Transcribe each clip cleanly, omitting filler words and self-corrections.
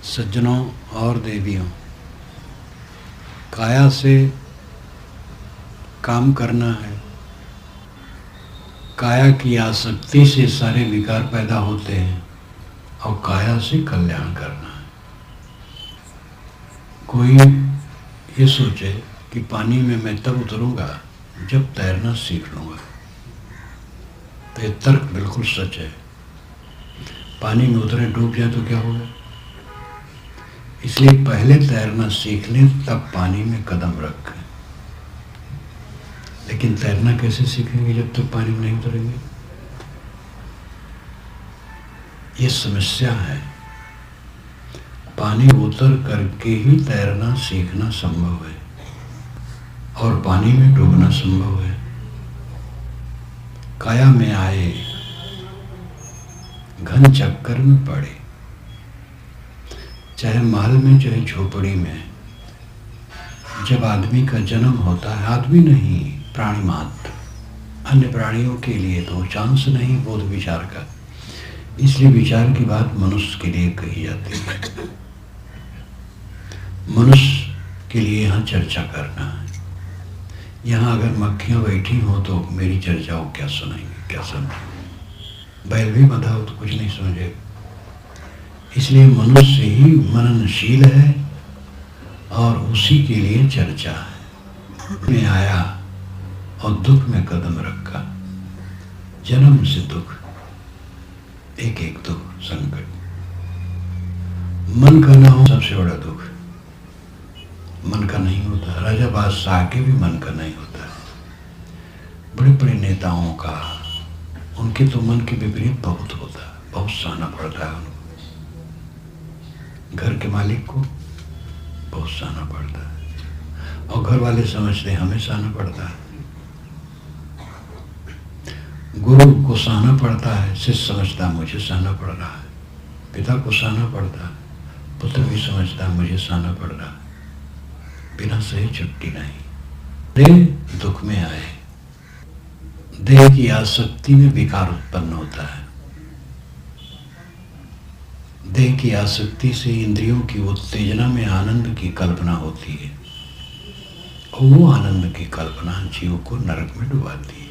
सज्जनों और देवियों, काया से काम करना है। काया की आसक्ति से सारे विकार पैदा होते हैं और काया से कल्याण करना है। कोई ये सोचे कि पानी में मैं तब उतरूंगा जब तैरना सीख लूँगा, तो ये तर्क बिल्कुल सच है। पानी में उतरे डूब जाए तो क्या होगा? इसलिए पहले तैरना सीख लें, तब पानी में कदम रखें। लेकिन तैरना कैसे सीखेंगे जब तक पानी में नहीं उतरेंगे? ये समस्या है। पानी उतर करके ही तैरना सीखना संभव है और पानी में डूबना संभव है। काया में आए, घन चक्कर में पड़े, चाहे महल में चाहे झोपड़ी में। जब आदमी का जन्म होता है, आदमी नहीं प्राणी मात्र, अन्य प्राणियों के लिए तो चांस नहीं बोध विचार का, इसलिए विचार की बात मनुष्य के लिए कही जाती है। मनुष्य के लिए यहाँ चर्चा करना है। यहाँ अगर मक्खियाँ बैठी हो तो मेरी चर्चा को क्या सुनाएंगे, क्या समझेंगे? बैल भी बंधा हो तो कुछ नहीं समझेगा। इसलिए मनुष्य ही मननशील है और उसी के लिए चर्चा है। में आया और दुख में कदम रखा, जन्म से दुख, एक एक दुख, संकट। मन का ना हो सबसे बड़ा दुख। मन का नहीं होता। राजा बादशाह के भी मन का नहीं होता है। बड़े बड़े नेताओं का, उनके तो मन के विपरीत बहुत होता है, बहुत सहना पड़ता है उनको। घर के मालिक को बहुत सहना पड़ता है और घर वाले समझते हैं हमें सहना पड़ता है। गुरु को सहना पड़ता है, शिष्य समझता मुझे सहना पड़ रहा है। पिता को सहना पड़ता है, पुत्र भी समझता मुझे सहना पड़ रहा है। बिना सही छुट्टी नहीं। देह दुख में आए, देह की आसक्ति में विकार उत्पन्न होता है। देह की आसक्ति से इंद्रियों की उत्तेजना में आनंद की कल्पना होती है और वो आनंद की कल्पना जीव को नरक में डुबाती है।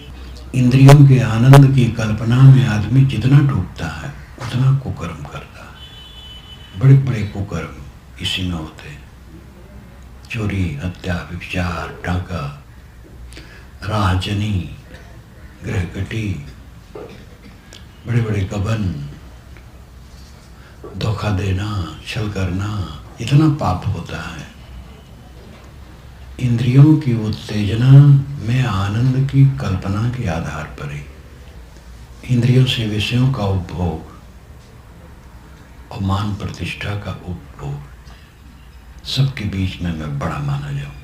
इंद्रियों के आनंद की कल्पना में आदमी जितना डूबता है उतना कुकर्म करता है। बड़े बड़े कुकर्म इसी में होते हैं। चोरी, हत्या, व्यभिचार, डाका, राहजनी, गृहकटी, बड़े बड़े गबन, धोखा देना, छल करना, इतना पाप होता है। इंद्रियों की उत्तेजना में आनंद की कल्पना के आधार पर ही इंद्रियों से विषयों का उपभोग और मान प्रतिष्ठा का उपभोग, सबके बीच में मैं बड़ा माना जाऊं,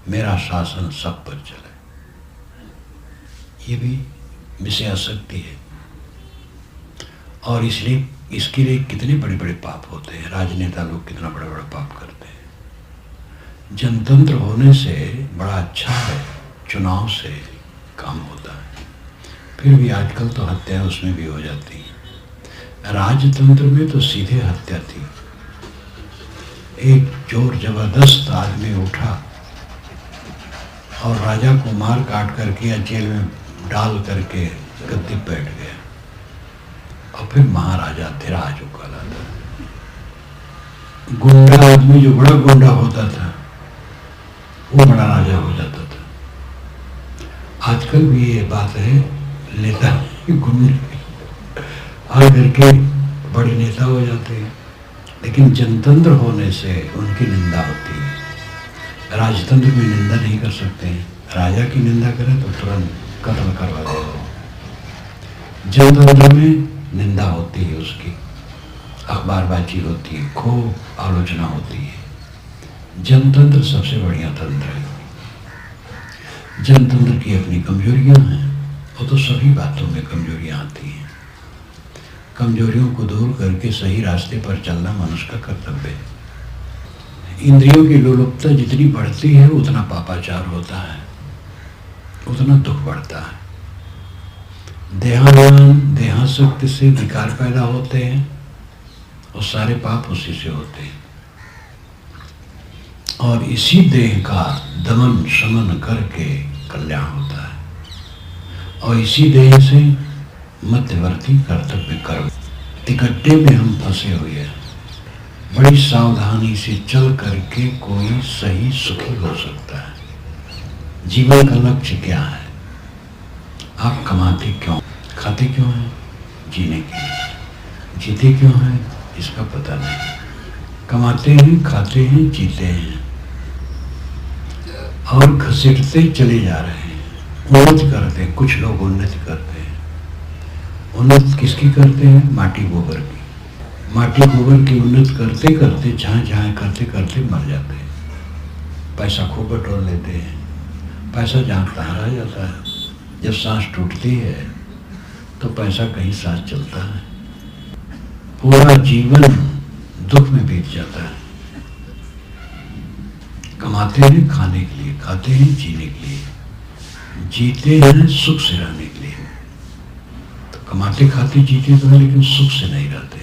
मेरा शासन सब पर चले, ये भी विषय आसक्ति है। और इसलिए इसके लिए कितने बड़े बड़े पाप होते हैं। राजनेता लोग कितना बड़ा बड़ा पाप करते हैं। जनतंत्र होने से बड़ा अच्छा है, चुनाव से काम होता है। फिर भी आजकल तो हत्या उसमें भी हो जाती है। राजतंत्र में तो सीधे हत्या थी। एक जोर जबरदस्त आदमी उठा और राजा को मार काट करके या जेल में डाल करके गद्दी बैठ गया और फिर महाराजा धीराज कहलाता। गुंडा आदमी जो बड़ा गुंडा होता था वो बड़ा राजा हो जाता था। आजकल भी ये बात है, नेता गुंडे आकर के बड़े नेता हो जाते हैं, लेकिन जनतंत्र होने से उनकी निंदा होती है। राजतंत्र में निंदा नहीं कर सकते हैं। राजा की निंदा करें तो तुरंत कत्ल करवा देते। जनतंत्र में निंदा होती है, उसकी अखबारबाजी होती है, खूब आलोचना होती है। जनतंत्र सबसे बढ़िया तंत्र है। जनतंत्र की अपनी कमजोरियां हैं, वो तो सभी बातों में कमजोरियां आती हैं। कमजोरियों को दूर करके सही रास्ते पर चलना मनुष्य का कर्तव्य है। इंद्रियों की लोलुपता जितनी बढ़ती है उतना पापाचार होता है, उतना दुख बढ़ता है। देहासक्ति से विकार पैदा होते हैं और सारे पाप उसी से होते हैं। और इसी देह का दमन शमन करके कल्याण होता है, और इसी देह से मध्यवर्ती कर्तव्य कर्म तिकट्टे में हम फंसे हुए हैं। बड़ी सावधानी से चल करके कोई सही सुखी हो सकता है। जीवन का लक्ष्य क्या है? आप कमाते क्यों, खाते क्यों हैं? जीने के लिए। जीते क्यों हैं? इसका पता नहीं। कमाते हैं, खाते हैं, जीते हैं और घसीटते चले जा रहे हैं। उन्नति करते हैं, कुछ लोग उन्नति करते हैं। उन्नति किसकी करते हैं? माटी गोबर की। माटी गोबर की उन्नति करते करते जहाँ जहाँ करते करते मर जाते हैं। पैसा खूब बटोर लेते हैं, पैसा जहाँ तहाँ रह जाता है। जब सांस टूटती है तो पैसा कहीं साथ चलता है। पूरा जीवन दुख में बीत जाता है। कमाते हैं खाने के लिए, खाते हैं जीने के लिए, जीते हैं सुख से रहने के लिए। तो कमाते खाते जीते तो है, लेकिन सुख से नहीं रहते।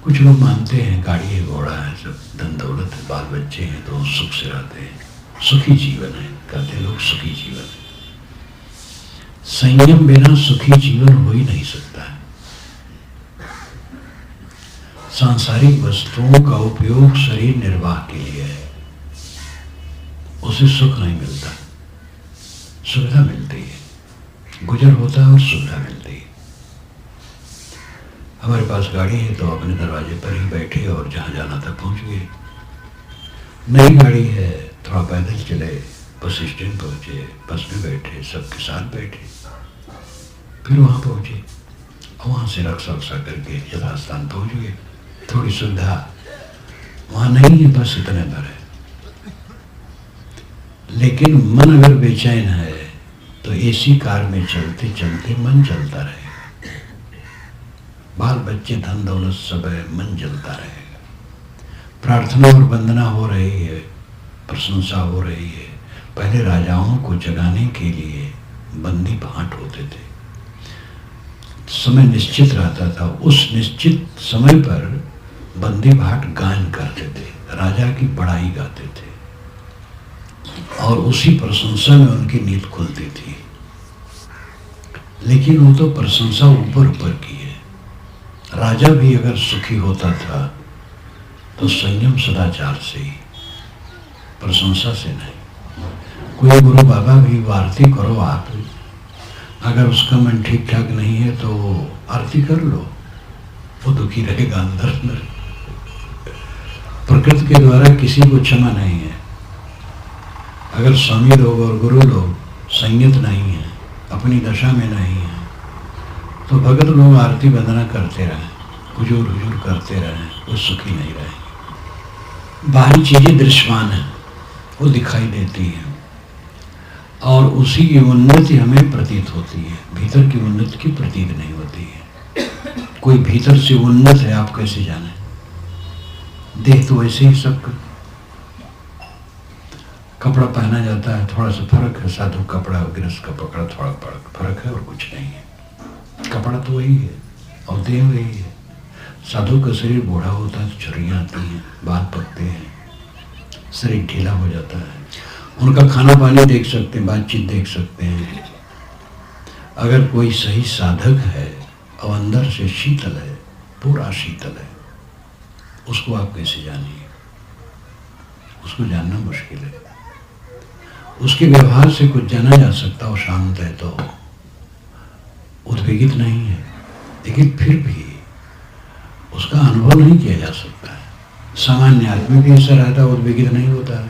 कुछ लोग मानते हैं गाड़ी है, घोड़ा है, सब धन दौलत है, बाल बच्चे हैं तो सुख से रहते हैं, सुखी जीवन है, कहते लोग सुखी जीवन है। संयम बिना सुखी जीवन हो ही नहीं सकता है। सांसारिक वस्तुओं का उपयोग शरीर निर्वाह के लिए है, उसे सुख नहीं मिलता, सुविधा मिलती है, गुजर होता है और सुविधा मिलती है। हमारे पास गाड़ी है तो अपने दरवाजे पर ही बैठे और जहाँ जाना था पहुँच गए। नई गाड़ी है, थोड़ा पैदल चले, बस स्टैंड पहुँचे, बस में बैठे, सबके साथ बैठे, फिर वहाँ पहुँचे और वहाँ से रक्षा करके यथास्थान पहुँच गए। थोड़ी सुविधा वहाँ नहीं है, बस इतने पर है। लेकिन मन अगर बेचैन है तो एसी कार में चलते चलते मन चलता रहेगा। बाल बच्चे धन दौलत सब है, मन जलता रहेगा। प्रार्थना और वंदना हो रही है, प्रशंसा हो रही है। पहले राजाओं को जगाने के लिए बंदी भाट होते थे, समय निश्चित रहता था। उस निश्चित समय पर बंदी भाट गायन करते थे, राजा की बड़ाई गाते थे और उसी प्रशंसा में उनकी नींद खुलती थी। लेकिन वो तो प्रशंसा ऊपर ऊपर की है। राजा भी अगर सुखी होता था तो संयम सदाचार से ही, प्रशंसा से नहीं। कोई गुरु बाबा भी आरती करो आप, अगर उसका मन ठीक ठाक नहीं है तो आरती कर लो, वो दुखी रहेगा अंदर अंदर। प्रकृति के द्वारा किसी को क्षमा नहीं है। अगर स्वामी लोग और गुरु लोग संयत नहीं है, अपनी दशा में नहीं है, तो भगत लोग आरती वंदना करते रहें, हुजूर हुजूर करते रहें, वो सुखी नहीं रहेंगे। बाहरी चीजें दृश्यमान है, वो दिखाई देती है और उसी की उन्नति हमें प्रतीत होती है, भीतर की उन्नति की प्रतीत नहीं होती है। कोई भीतर से उन्नत है आप कैसे जाने? देह तो वैसे ही सब कपड़ा पहना जाता है, थोड़ा सा फर्क है। साधु कपड़ा और गृहस्थ का पकड़ा थोड़ा फर्क है और कुछ नहीं है। कपड़ा तो वही है और देह वही है। साधु का शरीर बूढ़ा होता है तो झुर्रियाँ आती हैं, बाल पकते हैं, शरीर ढीला हो जाता है। उनका खाना पानी देख सकते हैं, बातचीत देख सकते हैं। अगर कोई सही साधक है और अंदर से शीतल है, पूरा शीतल है, उसको आप कैसे जानिए? उसको जानना मुश्किल है। उसके व्यवहार से कुछ जाना जा सकता हो, शांत है तो उद्वेगित नहीं है, लेकिन फिर भी उसका अनुभव नहीं किया जा सकता है। सामान्य आदमी भी ऐसा रहता है, उद्वेगित नहीं होता है।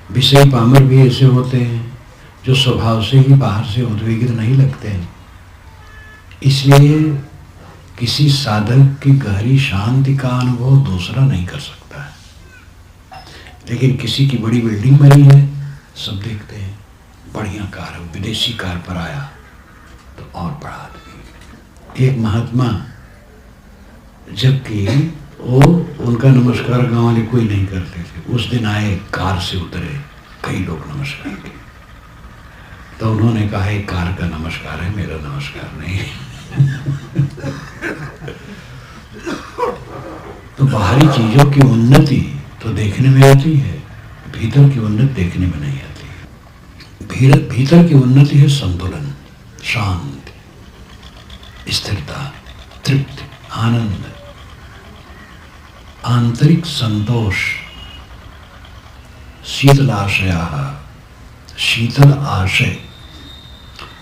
विषय पामर भी ऐसे होते हैं जो स्वभाव से ही बाहर से उद्वेगित नहीं लगते हैं। इसलिए किसी साधक की गहरी शांति का अनुभव दूसरा नहीं कर सकता है। लेकिन किसी की बड़ी बिल्डिंग बनी है, सब देखते हैं, बढ़िया कार, विदेशी कार पर आया तो और बड़ा आदमी। एक महात्मा, जबकि वो उनका नमस्कार गांव वाले कोई नहीं करते थे, उस दिन आए, कार से उतरे, कई लोग नमस्कार किए। तो उन्होंने कहा एक कार का नमस्कार है, मेरा नमस्कार नहीं है। तो बाहरी चीजों की उन्नति तो देखने में आती है, भीतर की उन्नति देखने में नहीं आती। भीतर की उन्नति है संतुलन, शांति, स्थिरता, तृप्ति, आनंद, आंतरिक संतोष, शीतलाशया, शीतल आशय,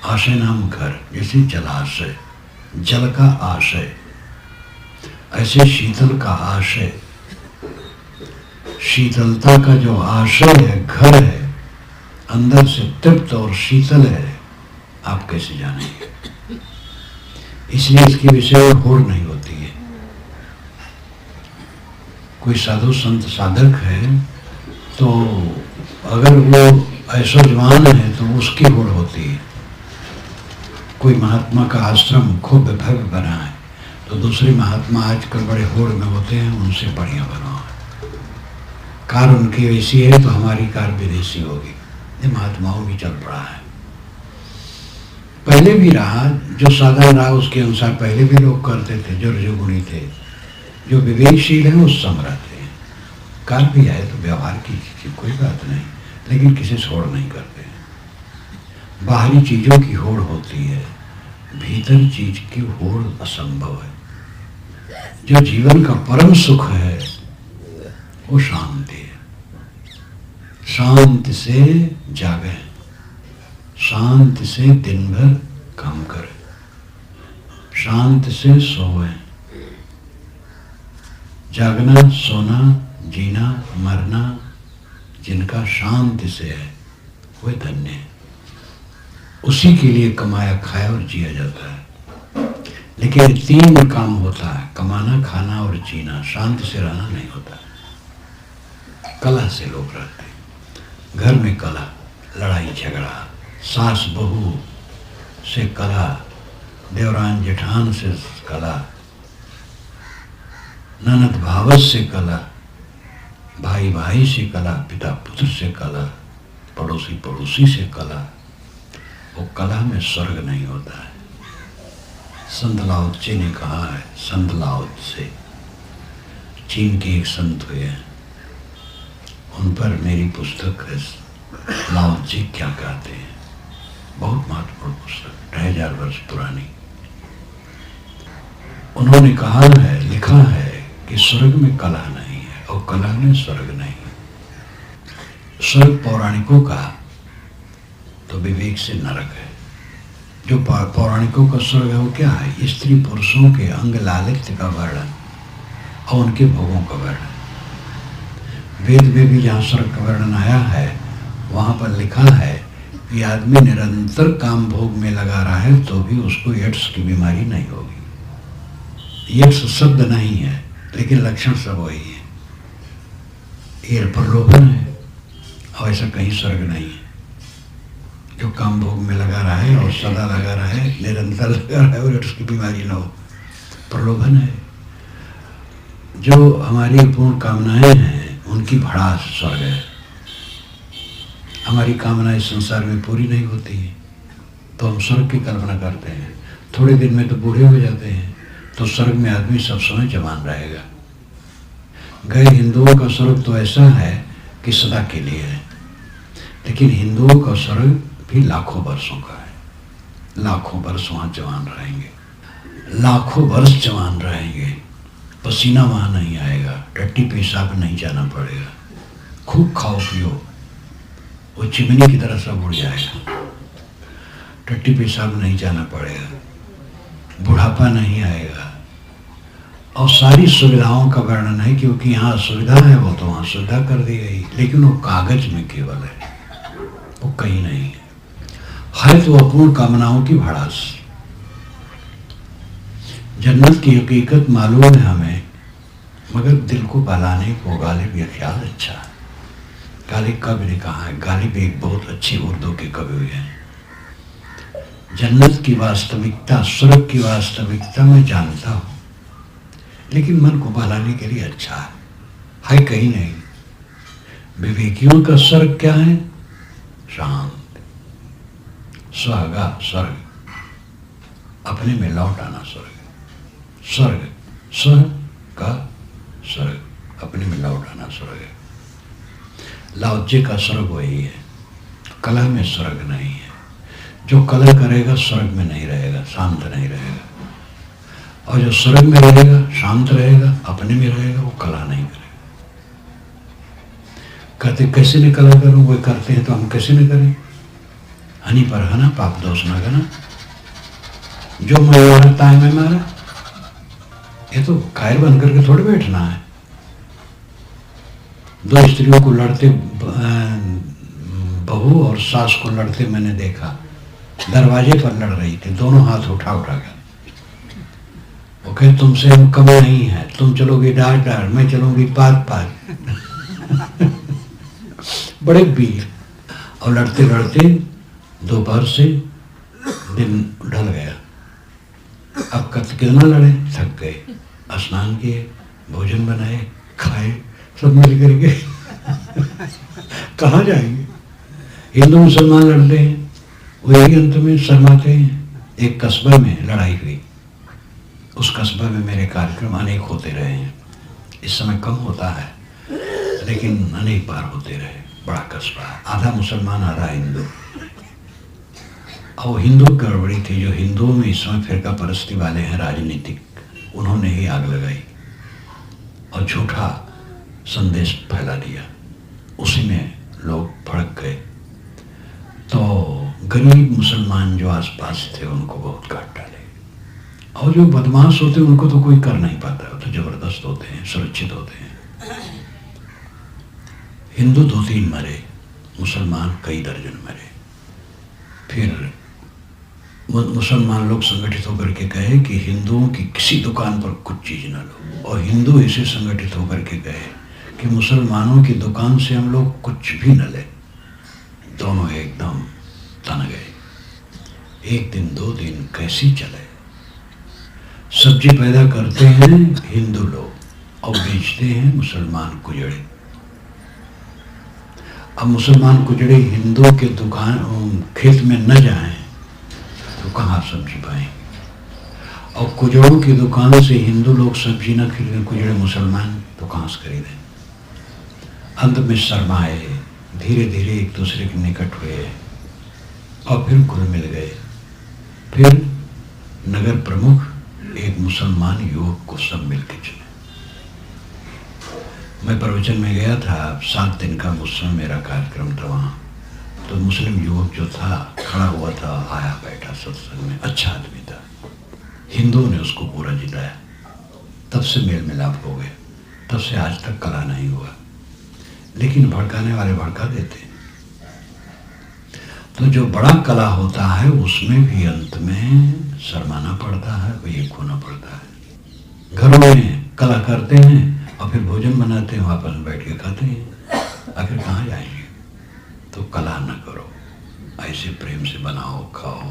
आशय नाम घर, जैसे जलाशय, जल का आशय, ऐसे शीतल का आशय, शीतलता का जो आशय है, घर है, अंदर से तृप्त और शीतल है, आप कैसे जानेंगे? इसलिए इसके विषय में होड़ नहीं होती है। कोई साधु संत साधक है तो अगर वो ऐश्वर्यवान है तो उसकी होड़ होती है। कोई महात्मा का आश्रम खूब भव्य बना है तो दूसरे महात्मा आजकल बड़े होड़ में होते हैं, उनसे बढ़िया बना है। कार उनकी ऐसी है तो हमारी कार विदेशी होगी। ये महात्माओं भी चल पड़ा है, पहले भी रहा, जो साधन रहा उसके अनुसार पहले भी लोग करते थे, जो रजोगुणी थे, जो विवेकशील है वो समरथ है। कार भी आए तो व्यवहार की कोई बात नहीं, लेकिन किसी से होड़ नहीं करते। बाहरी चीजों की होड़ होती है, भीतर चीज की होड़ असंभव है। जो जीवन का परम सुख है वो शांति है। शांति से जागे, शांति से दिन भर काम करें, शांति से सोए। जागना, सोना, जीना, मरना जिनका शांति से है वे धन्य है। उसी के लिए कमाया खाया और जिया जाता है। लेकिन तीन काम होता है, कमाना, खाना और जीना, शांति से रहना नहीं होता। कलह से लोग रहते हैं, घर में कलह, लड़ाई झगड़ा, सास बहू से कलह, देवरान जेठान से कलह, ननद भावत से कलह, भाई भाई से कलह, पिता पुत्र से कलह, पड़ोसी पड़ोसी से कलह। वो कलह में स्वर्ग नहीं होता है। संत लाओ त्से ने कहा है, संत लाओ त्से, चीन के एक संत हुए हैं, उन पर मेरी पुस्तक है लाओ त्से क्या कहते हैं, बहुत महत्वपूर्ण पुस्तक, 2500 वर्ष पुरानी। उन्होंने कहा है, लिखा है कि स्वर्ग में कलह नहीं है और कलह में स्वर्ग नहीं। स्वर्ग पौराणिकों का तो विवेक से नरक है। जो पौराणिकों का स्वर्ग है वो क्या है? स्त्री पुरुषों के अंग लालित्य का वर्णन और उनके भोगों का वर्णन। वेद में भी जहाँ स्वर्ग का वर्णन आया है वहाँ पर लिखा है कि आदमी निरंतर काम भोग में लगा रहा है तो भी उसको एड्स की बीमारी नहीं होगी। एड्स शब्द नहीं है लेकिन लक्षण सब वही है। ये प्रलोभन है और ऐसा कहीं स्वर्ग नहीं है। जो काम भोग में लगा रहा है और सदा लगा रहा है, निरंतर लगा रहा है और उसकी बीमारी न हो, प्रलोभन है। जो हमारी पूर्ण कामनाएं हैं उनकी भड़ास स्वर्ग है। हमारी कामनाएं संसार में पूरी नहीं होती है तो हम स्वर्ग की कल्पना करते हैं। थोड़े दिन में तो बूढ़े हो जाते हैं तो स्वर्ग में आदमी सब समय जवान रहेगा। गए हिंदुओं का स्वर्ग तो ऐसा है कि सदा के लिए है, लेकिन हिंदुओं का स्वर्ग भी लाखों वर्षों का है। लाखों वर्ष वहाँ जवान रहेंगे, लाखों वर्ष जवान रहेंगे। पसीना वहाँ नहीं आएगा, टट्टी पेशाब नहीं जाना पड़ेगा। खूब खाओ पियो, वो चिमनी की तरह सब उड़ जाएगा। टट्टी पेशाब नहीं जाना पड़ेगा, बुढ़ापा नहीं आएगा और सारी सुविधाओं का वर्णन है। क्योंकि यहाँ सुविधा है वो तो वहाँ सुविधा कर दी गई, लेकिन वो कागज में केवल है, वो कहीं नहीं है। तो अपूर्ण कामनाओं की भड़ास। जन्नत की हकीकत मालूम है हमें, मगर दिल को बहलाने को गालिब ये ख्याल अच्छा है। गालिब कवि ने कहा है, गालिब एक बहुत अच्छी उर्दू के कवि हुए हैं। जन्नत की वास्तविकता, स्वर्ग की वास्तविकता मैं जानता हूँ, लेकिन मन को बहलाने के लिए अच्छा है कहीं नहीं। विवेकियों का स्वर्ग क्या है? शांत, स्वर्गा स्वर्ग, अपने में लौट आना स्वर्ग। स्वर्ग स्व का स्वर्ग है। लाओत्से का स्वर्ग वही है, कला में स्वर्ग नहीं है। जो कला करेगा स्वर्ग में नहीं रहेगा, शांत नहीं रहेगा, और जो स्वर्ग में रहेगा, शांत रहेगा, अपने में रहेगा, वो कला नहीं करेगा। कहते कैसे न कला करूं, वो करते हैं तो हम कैसे न करें। हनी पर हना, पाप दोष न करना। जो मैं मारता है मैं मारा, ये तो कायर बन करके थोड़े बैठना है। दो स्त्रियों को लड़ते, बहू और सास को लड़ते मैंने देखा, दरवाजे पर लड़ रही थी, दोनों हाथ उठा उठा कर। वो कहे तुमसे हम कम नहीं है, तुम चलोगी डार डार, मैं चलूंगी पात पात। बड़े वीर। और लड़ते लड़ते दोपहर से दिन ढल गया। अब कितना लड़े, थक गए, स्नान किए, भोजन बनाए, खाए, सब मिल करके कहाँ जाएंगे। हिंदू मुसलमान लड़ते हैं, वही अंत में शर्माते हैं। एक कस्बे में लड़ाई हुई, उस कस्बे में मेरे कार्यक्रम अनेक होते रहे हैं। इस समय कम होता है, लेकिन अनेक बार होते रहे। बड़ा कस्बा, आधा मुसलमान आधा हिंदू। और हिंदू गड़बड़ी थी, जो हिंदुओं में इस समय फिरका परस्ती वाले हैं राजनीतिक, उन्होंने ही आग लगाई और झूठा संदेश फैला दिया। उसी में लोग भड़क गए। तो गरीब मुसलमान जो आसपास थे उनको बहुत काट डाले, और जो बदमाश होते हैं उनको तो कोई कर नहीं पाता, तो जबरदस्त होते हैं, सुरक्षित होते हैं। हिंदू 2-3 मरे, मुसलमान कई दर्जन मरे। फिर मुसलमान लोग संगठित होकर के कहे कि हिंदुओं की किसी दुकान पर कुछ चीज न लो, और हिंदू इसे संगठित होकर के कहे कि मुसलमानों की दुकान से हम लोग कुछ भी न ले। दोनों एकदम तन गए। 1 दिन 2 दिन कैसी चले। सब्जी पैदा करते हैं हिंदू लोग और बेचते हैं मुसलमान कुजड़े। अब मुसलमान कुजड़े हिंदुओं के दुकान खेत में न जाएं तो कहाँ सब्जी पाएंगे, और कुजड़ों की दुकान से हिंदू लोग सब्जी न खरीदें, कुजड़े मुसलमान तो कहाँ से खरीदें। अंत में शर्माए, धीरे धीरे एक दूसरे के निकट हुए और फिर घुल मिल गए। फिर नगर प्रमुख एक मुसलमान युवक को सब मिलकर चुने। मैं प्रवचन में गया था, 7 दिन का मुझसे मेरा कार्यक्रम था वहाँ। तो मुस्लिम युवक जो था खड़ा हुआ था, आया बैठा सत्संग में, अच्छा आदमी था। हिंदुओं ने उसको पूरा जिताया, तब से मेल मिलाप हो गए। तब से आज तक कला नहीं हुआ, लेकिन भड़काने वाले भड़का देते। तो जो बड़ा कला होता है उसमें भी अंत में शर्माना पड़ता है, कोई खोना पड़ता है। घरों में कला करते हैं और फिर भोजन बनाते हैं, वापस में बैठ के खाते हैं। आखिर कहाँ जाएंगे। तो कला न करो, ऐसे प्रेम से बनाओ, खाओ।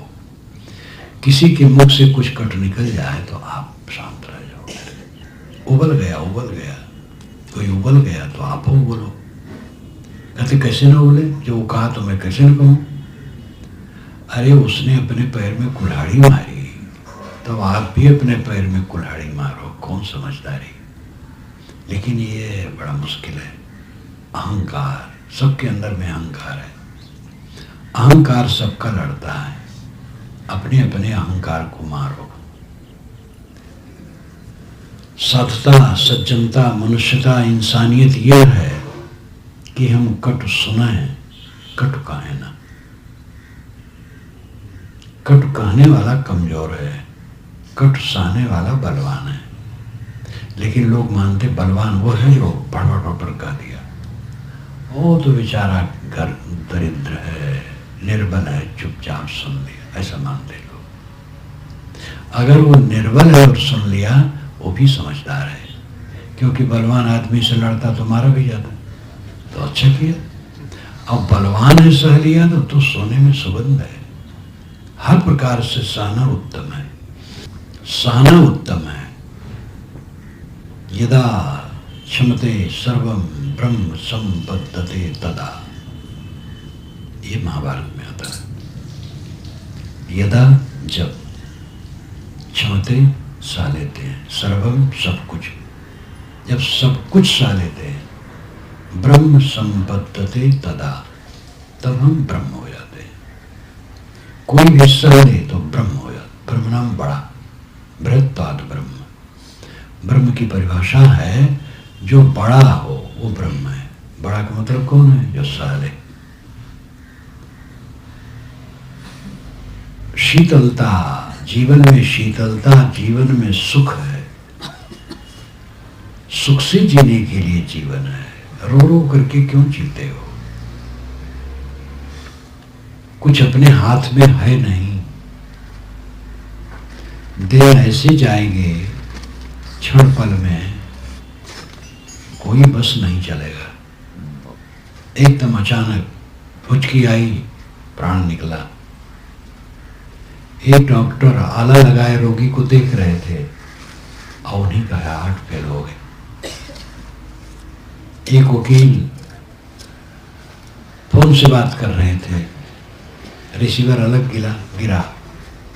किसी के मुख से कुछ कट निकल जाए तो आप शांत रह जाओ। उबल गया, कोई उबल गया तो आप हो बोलो। कहते कैसे न उबले, जो वो कहा तो मैं कैसे न कहूँ। अरे उसने अपने पैर में कुल्हाड़ी मारी, तो आप भी अपने पैर में कुल्हाड़ी मारो, कौन समझदारी। लेकिन ये बड़ा मुश्किल है। अहंकार, सबके अंदर में अहंकार है। अहंकार सबका लड़ता है, अपने अपने अहंकार को मारो। साधुता, सज्जनता, मनुष्यता, इंसानियत यह है कि हम कटु सुनाएं, कटु कहें ना। कटु कहने वाला कमजोर है, कटु सहने वाला बलवान है। लेकिन लोग मानते बलवान वो है जो बड़ कह दिया। वो तो बेचारा घर दरिद्र है, निर्बल है, चुपचाप सुन लिया, ऐसा मानते लोग। अगर वो निर्बल है और सुन लिया, वो भी समझदार है, क्योंकि बलवान आदमी से लड़ता तो मारा भी जाता। तो अच्छा किया। अब बलवान है, सह लिया तो सोने में सुगंध है। हर प्रकार से सहना उत्तम है, सहना उत्तम है। यदा क्षमते सर्वम ब्रह्म संपद्यते तदा, ये महाभारत में आता है। यदा, जब, क्षमते, सह लेते हैं, सर्वम, सब कुछ, जब सब कुछ सह लेते हैं ब्रह्म संपद्यते तदा, तब हम ब्रह्म हो जाते हैं। कोई भी हिस्सा ले तो ब्रह्म हो जाता। ब्रह्म नाम बड़ा, बृहत्पाद ब्रह्म। ब्रह्म की परिभाषा है जो बड़ा हो वो ब्रह्म है। बड़ा का मतलब कौन है? जो साले। शीतलता, जीवन में शीतलता, जीवन में सुख है। सुख से जीने के लिए जीवन है। रो रो करके क्यों जीते हो? कुछ अपने हाथ में है नहीं। दिन ऐसे जाएंगे क्षण पल में, कोई बस नहीं चलेगा। एकदम अचानक हुचकी आई, प्राण निकला। एक डॉक्टर आला लगाए रोगी को देख रहे थे और उन्हीं का हार्ट फेल हो गया। एक वकील फोन से बात कर रहे थे, रिसीवर अलग गिरा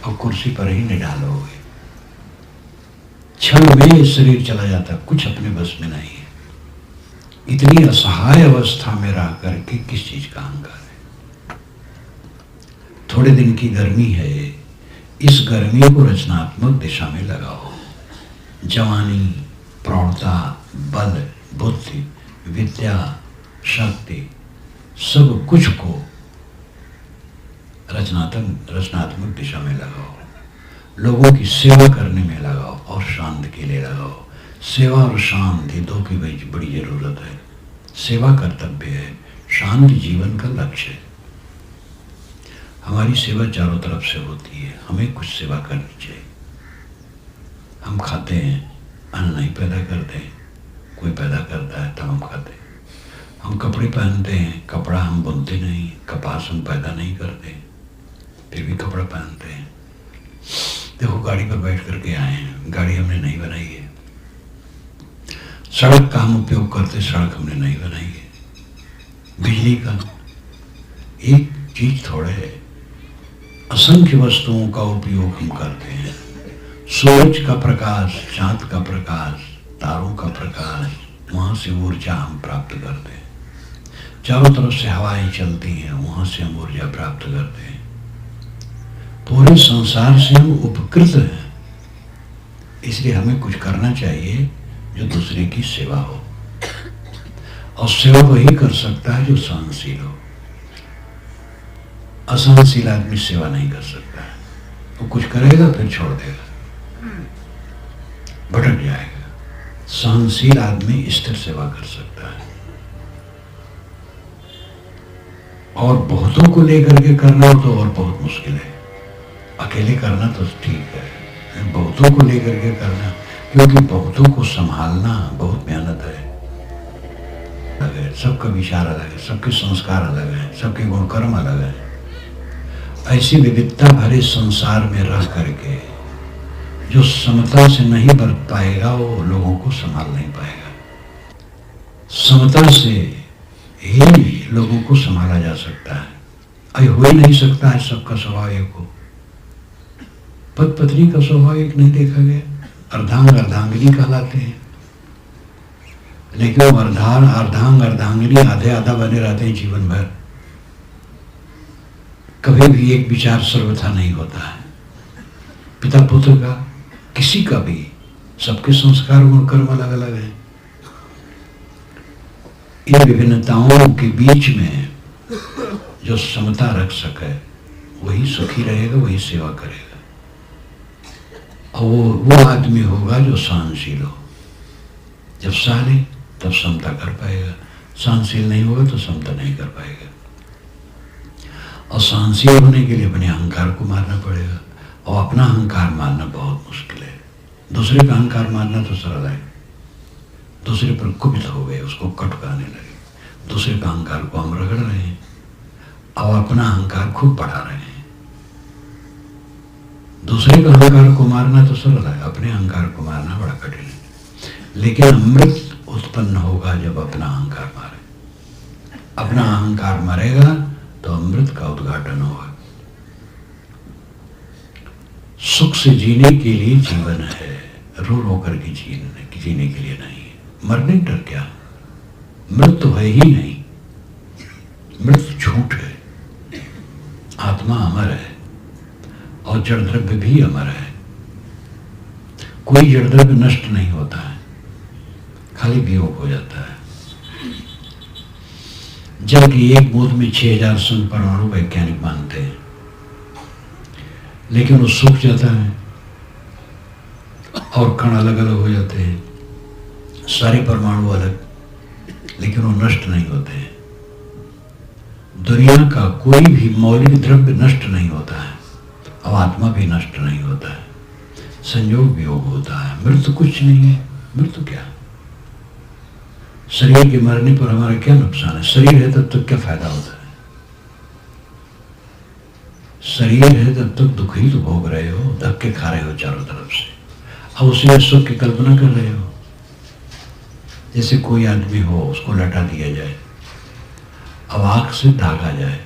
और कुर्सी पर ही निढाल हो गए। क्षण में शरीर चला जाता, कुछ अपने बस में नहीं है। इतनी असहाय अवस्था में रह करके किस चीज का अहंकार है? थोड़े दिन की गर्मी है, इस गर्मी को रचनात्मक दिशा में लगाओ। जवानी, प्रौढ़ता, बल, बुद्धि, विद्या, शक्ति, सब कुछ को रचनात्मक दिशा में लगाओ। लोगों की सेवा करने में लगाओ और शांति के लिए लगाओ। सेवा और शांति दो की बड़ी जरूरत है। सेवा कर्तव्य है, शांति जीवन का लक्ष्य है। हमारी सेवा चारों तरफ से होती है, हमें कुछ सेवा करनी चाहिए। हम खाते हैं, अन्न नहीं पैदा करते, कोई पैदा करता है तब हम खाते हैं। हम कपड़े पहनते हैं, कपड़ा हम बुनते नहीं, कपास हम पैदा नहीं करते, फिर भी कपड़ा पहनते हैं। देखो गाड़ी पर बैठ करके आए हैं, गाड़ी हमने नहीं बनाई है। सड़क का हम उपयोग करते, सड़क हमने नहीं बनाई है। बिजली का एक चीज थोड़ा है, असंख्य वस्तुओं का उपयोग हम करते हैं। सूरज का प्रकाश, चांद का प्रकाश, तारों का प्रकाश, वहां से ऊर्जा हम प्राप्त करते हैं। चारों तरफ से हवाएं चलती हैं, वहां से हम ऊर्जा प्राप्त करते हैं। पूरे संसार से हम उपकृत हैं, इसलिए हमें कुछ करना चाहिए जो दूसरे की सेवा हो। और सेवा वही कर सकता है जो सहनशील हो। असहनशील आदमी सेवा नहीं कर सकता है। वो कुछ करेगा फिर छोड़ देगा, भटक जाएगा। सहनशील आदमी स्थिर सेवा कर सकता है। और बहुतों को लेकर के करना हो तो और बहुत मुश्किल है। अकेले करना तो ठीक है, बहुतों को लेकर के करना, क्योंकि बहुतों को संभालना बहुत मेहनत है। सबका विचार अलग है, सबके संस्कार अलग हैं, सबके गुणकर्म अलग हैं। ऐसी विविधता भरे संसार में रह करके जो समता से नहीं बरत पाएगा वो लोगों को संभाल नहीं पाएगा। समता से ही लोगों को संभाला जा सकता है। अरे हो ही नहीं सकता है सबका स्वभाव एक हो। पति पत्नी का स्वभाव एक नहीं देखा गया। अर्धांग अर्धांगिनी कहलाते हैं, लेकिन वो अर्धांग अर्धांगिनी आधे आधा बने रहते हैं जीवन भर। कभी भी एक विचार सर्वथा नहीं होता है। पिता पुत्र का, किसी का भी, सबके संस्कार गुण कर्म अलग अलग हैं। इन विभिन्नताओं के बीच में जो समता रख सके वही सुखी रहेगा, वही सेवा करेगा। और वो आदमी होगा जो सहनशील हो। जब सहे तब समता कर पाएगा, सहनशील नहीं होगा तो समता नहीं कर पाएगा। और सहनशील होने के लिए अपने अहंकार को मारना पड़ेगा, और अपना अहंकार मारना बहुत मुश्किल है। दूसरे का अहंकार मारना तो सरल है। दूसरे पर कुपित हो गए, उसको कटकाने लगे, दूसरे का अहंकार को हम रगड़ रहे हैं और अपना अहंकार खूब बढ़ा रहे हैं। दूसरे का अहंकार को मारना तो सरल है, अपने अहंकार को मारना बड़ा कठिन है। लेकिन अमृत उत्पन्न होगा जब अपना अहंकार मारे। अपना अहंकार मरेगा तो अमृत का उद्घाटन होगा। सुख से जीने के लिए जीवन है, रो रो करके जीने के लिए नहीं है। मरने डर क्या? मृत्यु है ही नहीं, मृत्यु झूठ है। आत्मा अमर है और जड़ द्रव्य भी अमर है। कोई जड़ द्रव्य नष्ट नहीं होता है, खाली वियोग हो जाता है। जल की एक बूंद में 6000 सौ परमाणु वैज्ञानिक मानते हैं, लेकिन वो सूख जाता है और कण अलग अलग हो जाते हैं, सारे परमाणु अलग, लेकिन वो नष्ट नहीं होते हैं। दुनिया का कोई भी मौलिक द्रव्य नष्ट नहीं होता है और आत्मा भी नष्ट नहीं होता है। संयोग वियोग होता है, मृत्यु कुछ नहीं है। मृत्यु क्या? शरीर के मरने पर हमारा क्या नुकसान है? शरीर है तब तक क्या फायदा होता है? शरीर है तब तक दुख ही तो भोग रहे हो, धक्के खा रहे हो चारों तरफ से। अब उसे सुख की कल्पना कर रहे हो। जैसे कोई आदमी हो, उसको लटा दिया जाए, अब आंख से दागा जाए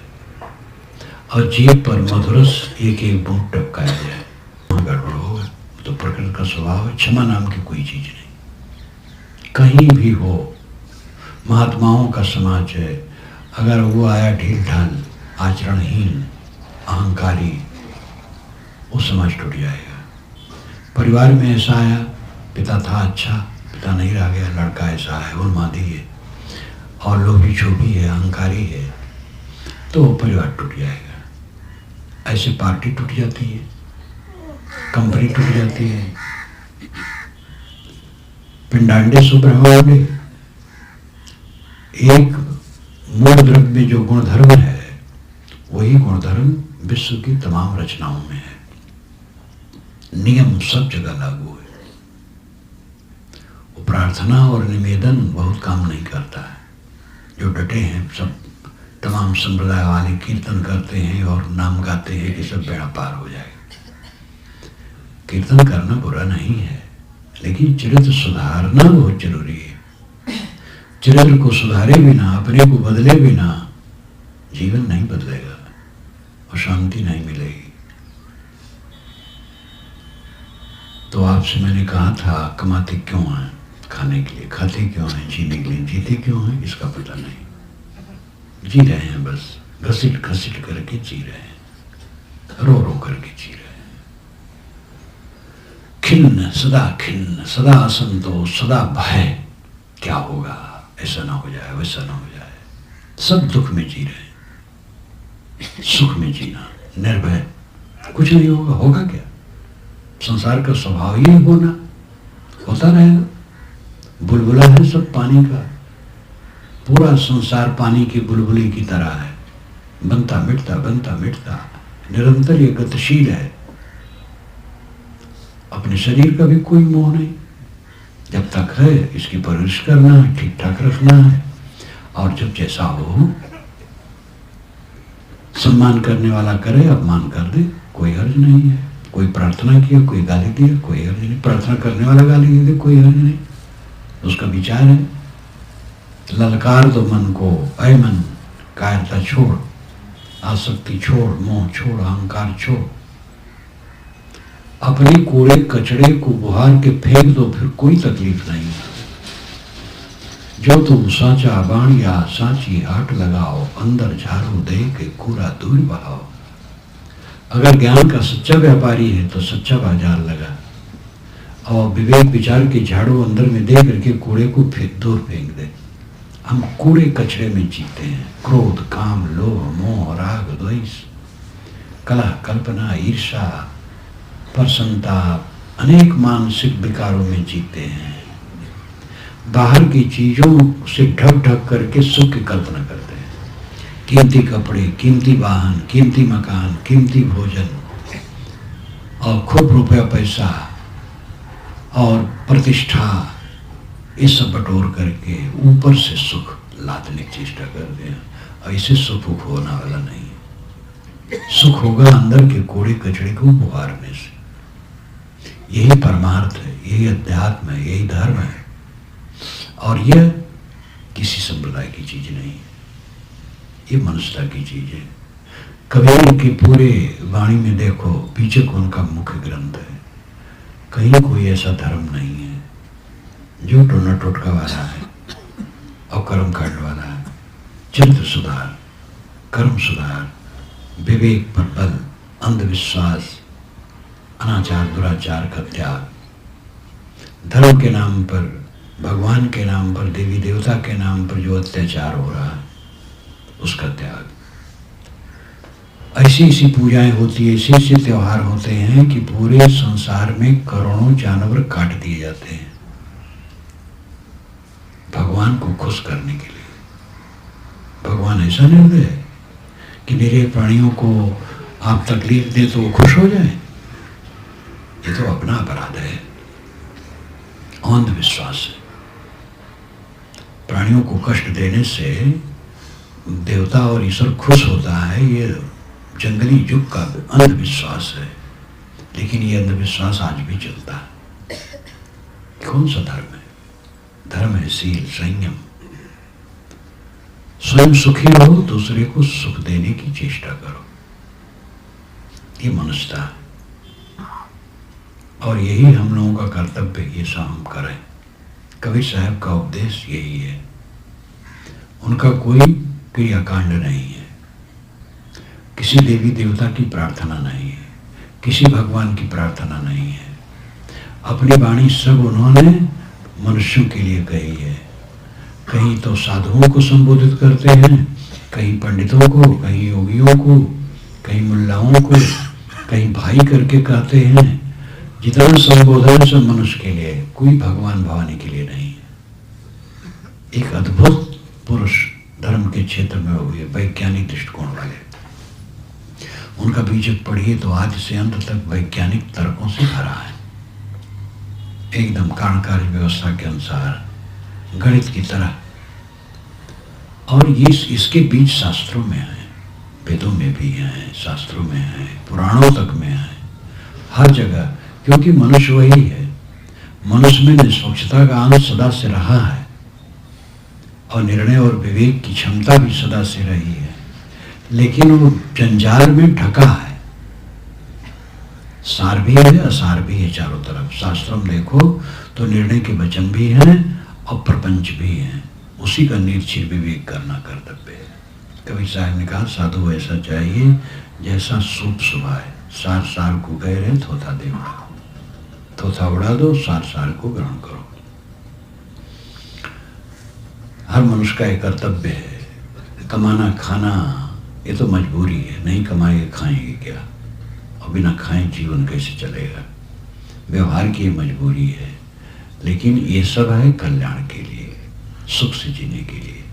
और जीभ पर मधुरस एक एक बूंद टपकाया जाए, गड़बड़ हो। तो प्रकृति का स्वभाव है, क्षमा नाम की कोई चीज नहीं। कहीं भी हो, महात्माओं का समाज है, अगर वो आया ढील ढाल, आचरणहीन, अहंकारी, वो समाज टूट जाएगा। परिवार में ऐसा आया, पिता था अच्छा, पिता नहीं रह गया, लड़का ऐसा है, उन्मादी है और लोभी छोभी है, अहंकारी है, तो परिवार टूट जाएगा। ऐसे पार्टी टूट जाती है, कंपनी टूट जाती है। पिंडांडे सुब्रह्मण्य, एक मूल द्रव्य में जो गुणधर्म है, वही गुणधर्म विश्व की तमाम रचनाओं में है। नियम सब जगह लागू है। वो प्रार्थना और निवेदन बहुत काम नहीं करता है। जो डटे हैं सब, तमाम संप्रदाय वाले कीर्तन करते हैं और नाम गाते हैं कि सब बेड़ा पार हो जाएगा। कीर्तन करना बुरा नहीं है, लेकिन चरित्र सुधारना बहुत जरूरी है। चरित्र को सुधारे बिना, अपने को बदले बिना जीवन नहीं बदलेगा और शांति नहीं मिलेगी। तो आपसे मैंने कहा था, कमाते क्यों हैं? खाने के लिए। खाते क्यों हैं? जीने के लिए। जीते क्यों हैं? इसका पता नहीं। जी रहे हैं, बस घसीट घसीट करके जी रहे हैं, रो रो करके जी रहे हैं। खिन्न, सदा असंतोष, सदा भय, क्या होगा, ऐसा ना हो जाए, वैसा ना हो जाए। सब दुख में जी रहे हैं। सुख में जीना, निर्भय, कुछ नहीं होगा। होगा क्या? संसार का स्वभाव ही होना, होता रहेगा। बुलबुला है सब पानी का, पूरा संसार पानी की बुलबुली की तरह है, बनता मिटता, निरंतर ये गतिशील है। अपने शरीर का भी कोई मोह नहीं, जब तक है इसकी परवरिश करना है, ठीक ठाक रखना है, और जब जैसा हो, सम्मान करने वाला करे, अपमान कर दे, कोई हर्ज नहीं है। कोई प्रार्थना किया, कोई गाली दिया, कोई हर्ज नहीं। प्रार्थना करने वाला गाली दे, कोई हर्ज नहीं, उसका विचार है। ललकार दो मन को, ऐ मन, कायरता छोड़, आसक्ति छोड़, मोह छोड़, अहंकार छोड़। अपने कूड़े कचड़े को बुहार के फेंक दो, फिर कोई तकलीफ नहीं। जो तुम साचा बाणिया साची हाट लगाओ, अंदर झाड़ू दे के कूड़ा दूर बहाओ। अगर ज्ञान का सच्चा व्यापारी है तो सच्चा बाजार लगा, और विवेक विचार के झाड़ू अंदर में दे करके कूड़े को दूर फेंक दे। हम कूड़े कचड़े में जीते हैं। क्रोध, काम, लोभ, मोह, राग, द्वेष, कलह, कल्पना, ईर्षा, प्रसन्नता, अनेक मानसिक विकारों में जीते हैं। बाहर की चीजों से ढक ढक करके सुख की कल्पना करते हैं। कीमती कपड़े, कीमती वाहन, कीमती मकान, कीमती भोजन और खूब रुपया पैसा और प्रतिष्ठा, ये सब बटोर करके ऊपर से सुख लादने की चेष्टा करते हैं। और इसे सुख होने वाला नहीं है। सुख होगा अंदर के कूड़े कचड़े को बुहारने से। यही परमार्थ है, यही अध्यात्म है, यही धर्म है। और यह किसी संप्रदाय की चीज नहीं है, ये मनुष्यता की चीज है। कबीर के पूरे वाणी में देखो, बीचक उनका मुख्य ग्रंथ है। कहीं कोई ऐसा धर्म नहीं है जो टोना टोटका वाला है और कर्म काटवाना है। चरित्र सुधार, कर्म सुधार, विवेक पर बल, अंधविश्वास, अनाचार दुराचार का त्याग, धर्म के नाम पर, भगवान के नाम पर, देवी देवता के नाम पर जो अत्याचार हो रहा है उसका त्याग। ऐसी ऐसी पूजाएं होती है, ऐसे ऐसे त्योहार होते हैं कि पूरे संसार में करोड़ों जानवर काट दिए जाते हैं भगवान को खुश करने के लिए। भगवान ऐसा निर्णय है कि मेरे प्राणियों को आप तकलीफ दे तो वो खुश हो जाए? ये तो अपना अपराध है, अंधविश्वास है। प्राणियों को कष्ट देने से देवता और ईश्वर खुश होता है, ये जंगली युग का अंधविश्वास है। लेकिन ये अंधविश्वास आज भी चलता है। कौन सा धर्म है? धर्म है शील, संयम। स्वयं सुखी रहो, दूसरे को सुख देने की चेष्टा करो, ये मनुष्यता है। और यही हम लोगों का कर्तव्य, ये सब हम करें। कबीर साहब का उपदेश यही है। उनका कोई क्रियाकांड नहीं है, किसी देवी देवता की प्रार्थना नहीं है, किसी भगवान की प्रार्थना नहीं है। अपनी वाणी सब उन्होंने मनुष्यों के लिए कही है। कहीं तो साधुओं को संबोधित करते हैं, कहीं पंडितों को, कहीं योगियों को, कहीं मुल्लाओं को, कहीं भाई करके कहते हैं। जितना संबोधन सब मनुष्य के लिए, कोई भगवान भवानी के लिए नहीं है। एक अद्भुत पुरुष धर्म के क्षेत्र में हुए, वैज्ञानिक दृष्टिकोण वाले। उनका बीजक पढ़िए तो आदि से अंत तक वैज्ञानिक तर्कों से भरा है, एकदम कार्यकारी व्यवस्था के अनुसार, गणित की तरह। और ये इसके बीज शास्त्रों में है, वेदों में भी हैं, शास्त्रों में है, पुराणों तक में है, हर जगह। क्योंकि मनुष्य वही है। मनुष्य में निष्पक्षता का अंश सदा से रहा है और निर्णय और विवेक की क्षमता भी सदा से रही है, लेकिन वो जंजाल में ढका है। सार भी है, असार भी है चारों तरफ। शास्त्रों में देखो तो निर्णय के वचन भी हैं और प्रपंच भी हैं। उसी का निर्छिर विवेक करना कर्तव्य है। कबीर साहब ने कहा, साधु ऐसा चाहिए जैसा सूप सुभाए, सार सार को गए रहे थोथा दे उड़ा, थोथा उड़ा दो, सार सार को ग्रहण करो। हर मनुष्य का एक कर्तव्य है। कमाना खाना ये तो मजबूरी है, नहीं कमाएंगे खाएंगे क्या, और बिना खाए जीवन कैसे चलेगा। व्यवहार की मजबूरी है, लेकिन ये सब है कल्याण के लिए, सुख से जीने के लिए।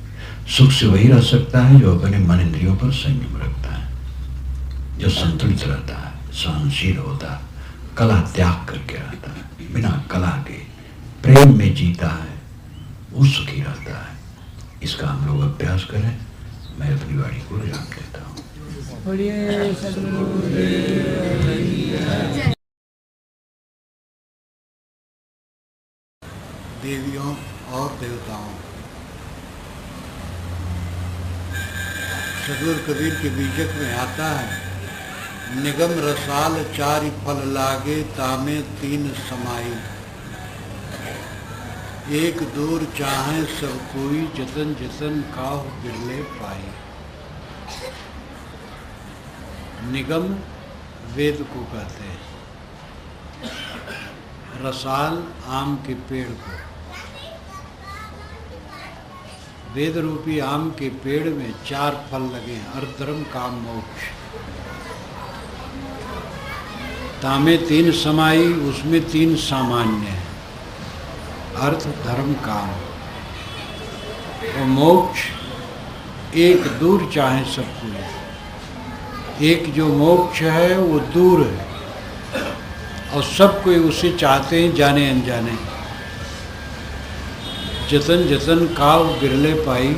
सुख से वही रह सकता है जो अपने मन इंद्रियों पर संयम रखता है, जो संतुलित रहता है, सहनशील होता है, कला त्याग करके रहता है, बिना कला के प्रेम में जीता है, वो सुखी रहता है। इसका हम लोग अभ्यास करें। मैं अपनी वाणी को विराम देता हूँ। देवियों और देवताओं, सदगुरु कबीर के बीजक में आता है, निगम रसाल चारि फल लागे, तामे तीन समाई। एक दूर चाहे सब कोई, जतन जतन काहु बिरले पाई। निगम वेद को कहते हैं, रसाल आम के पेड़ को। वेद रूपी आम के पेड़ में 4 फल लगे हैं, अर्थ धर्म काम मोक्ष। तामे 3 समाई, उसमें 3 सामान्य है, अर्थ धर्म काम और मोक्ष। एक दूर चाहे सब कोई, एक जो मोक्ष है वो दूर है और सब कोई उसे चाहते हैं, जाने अनजाने। जतन जतन काव बिरले पाई,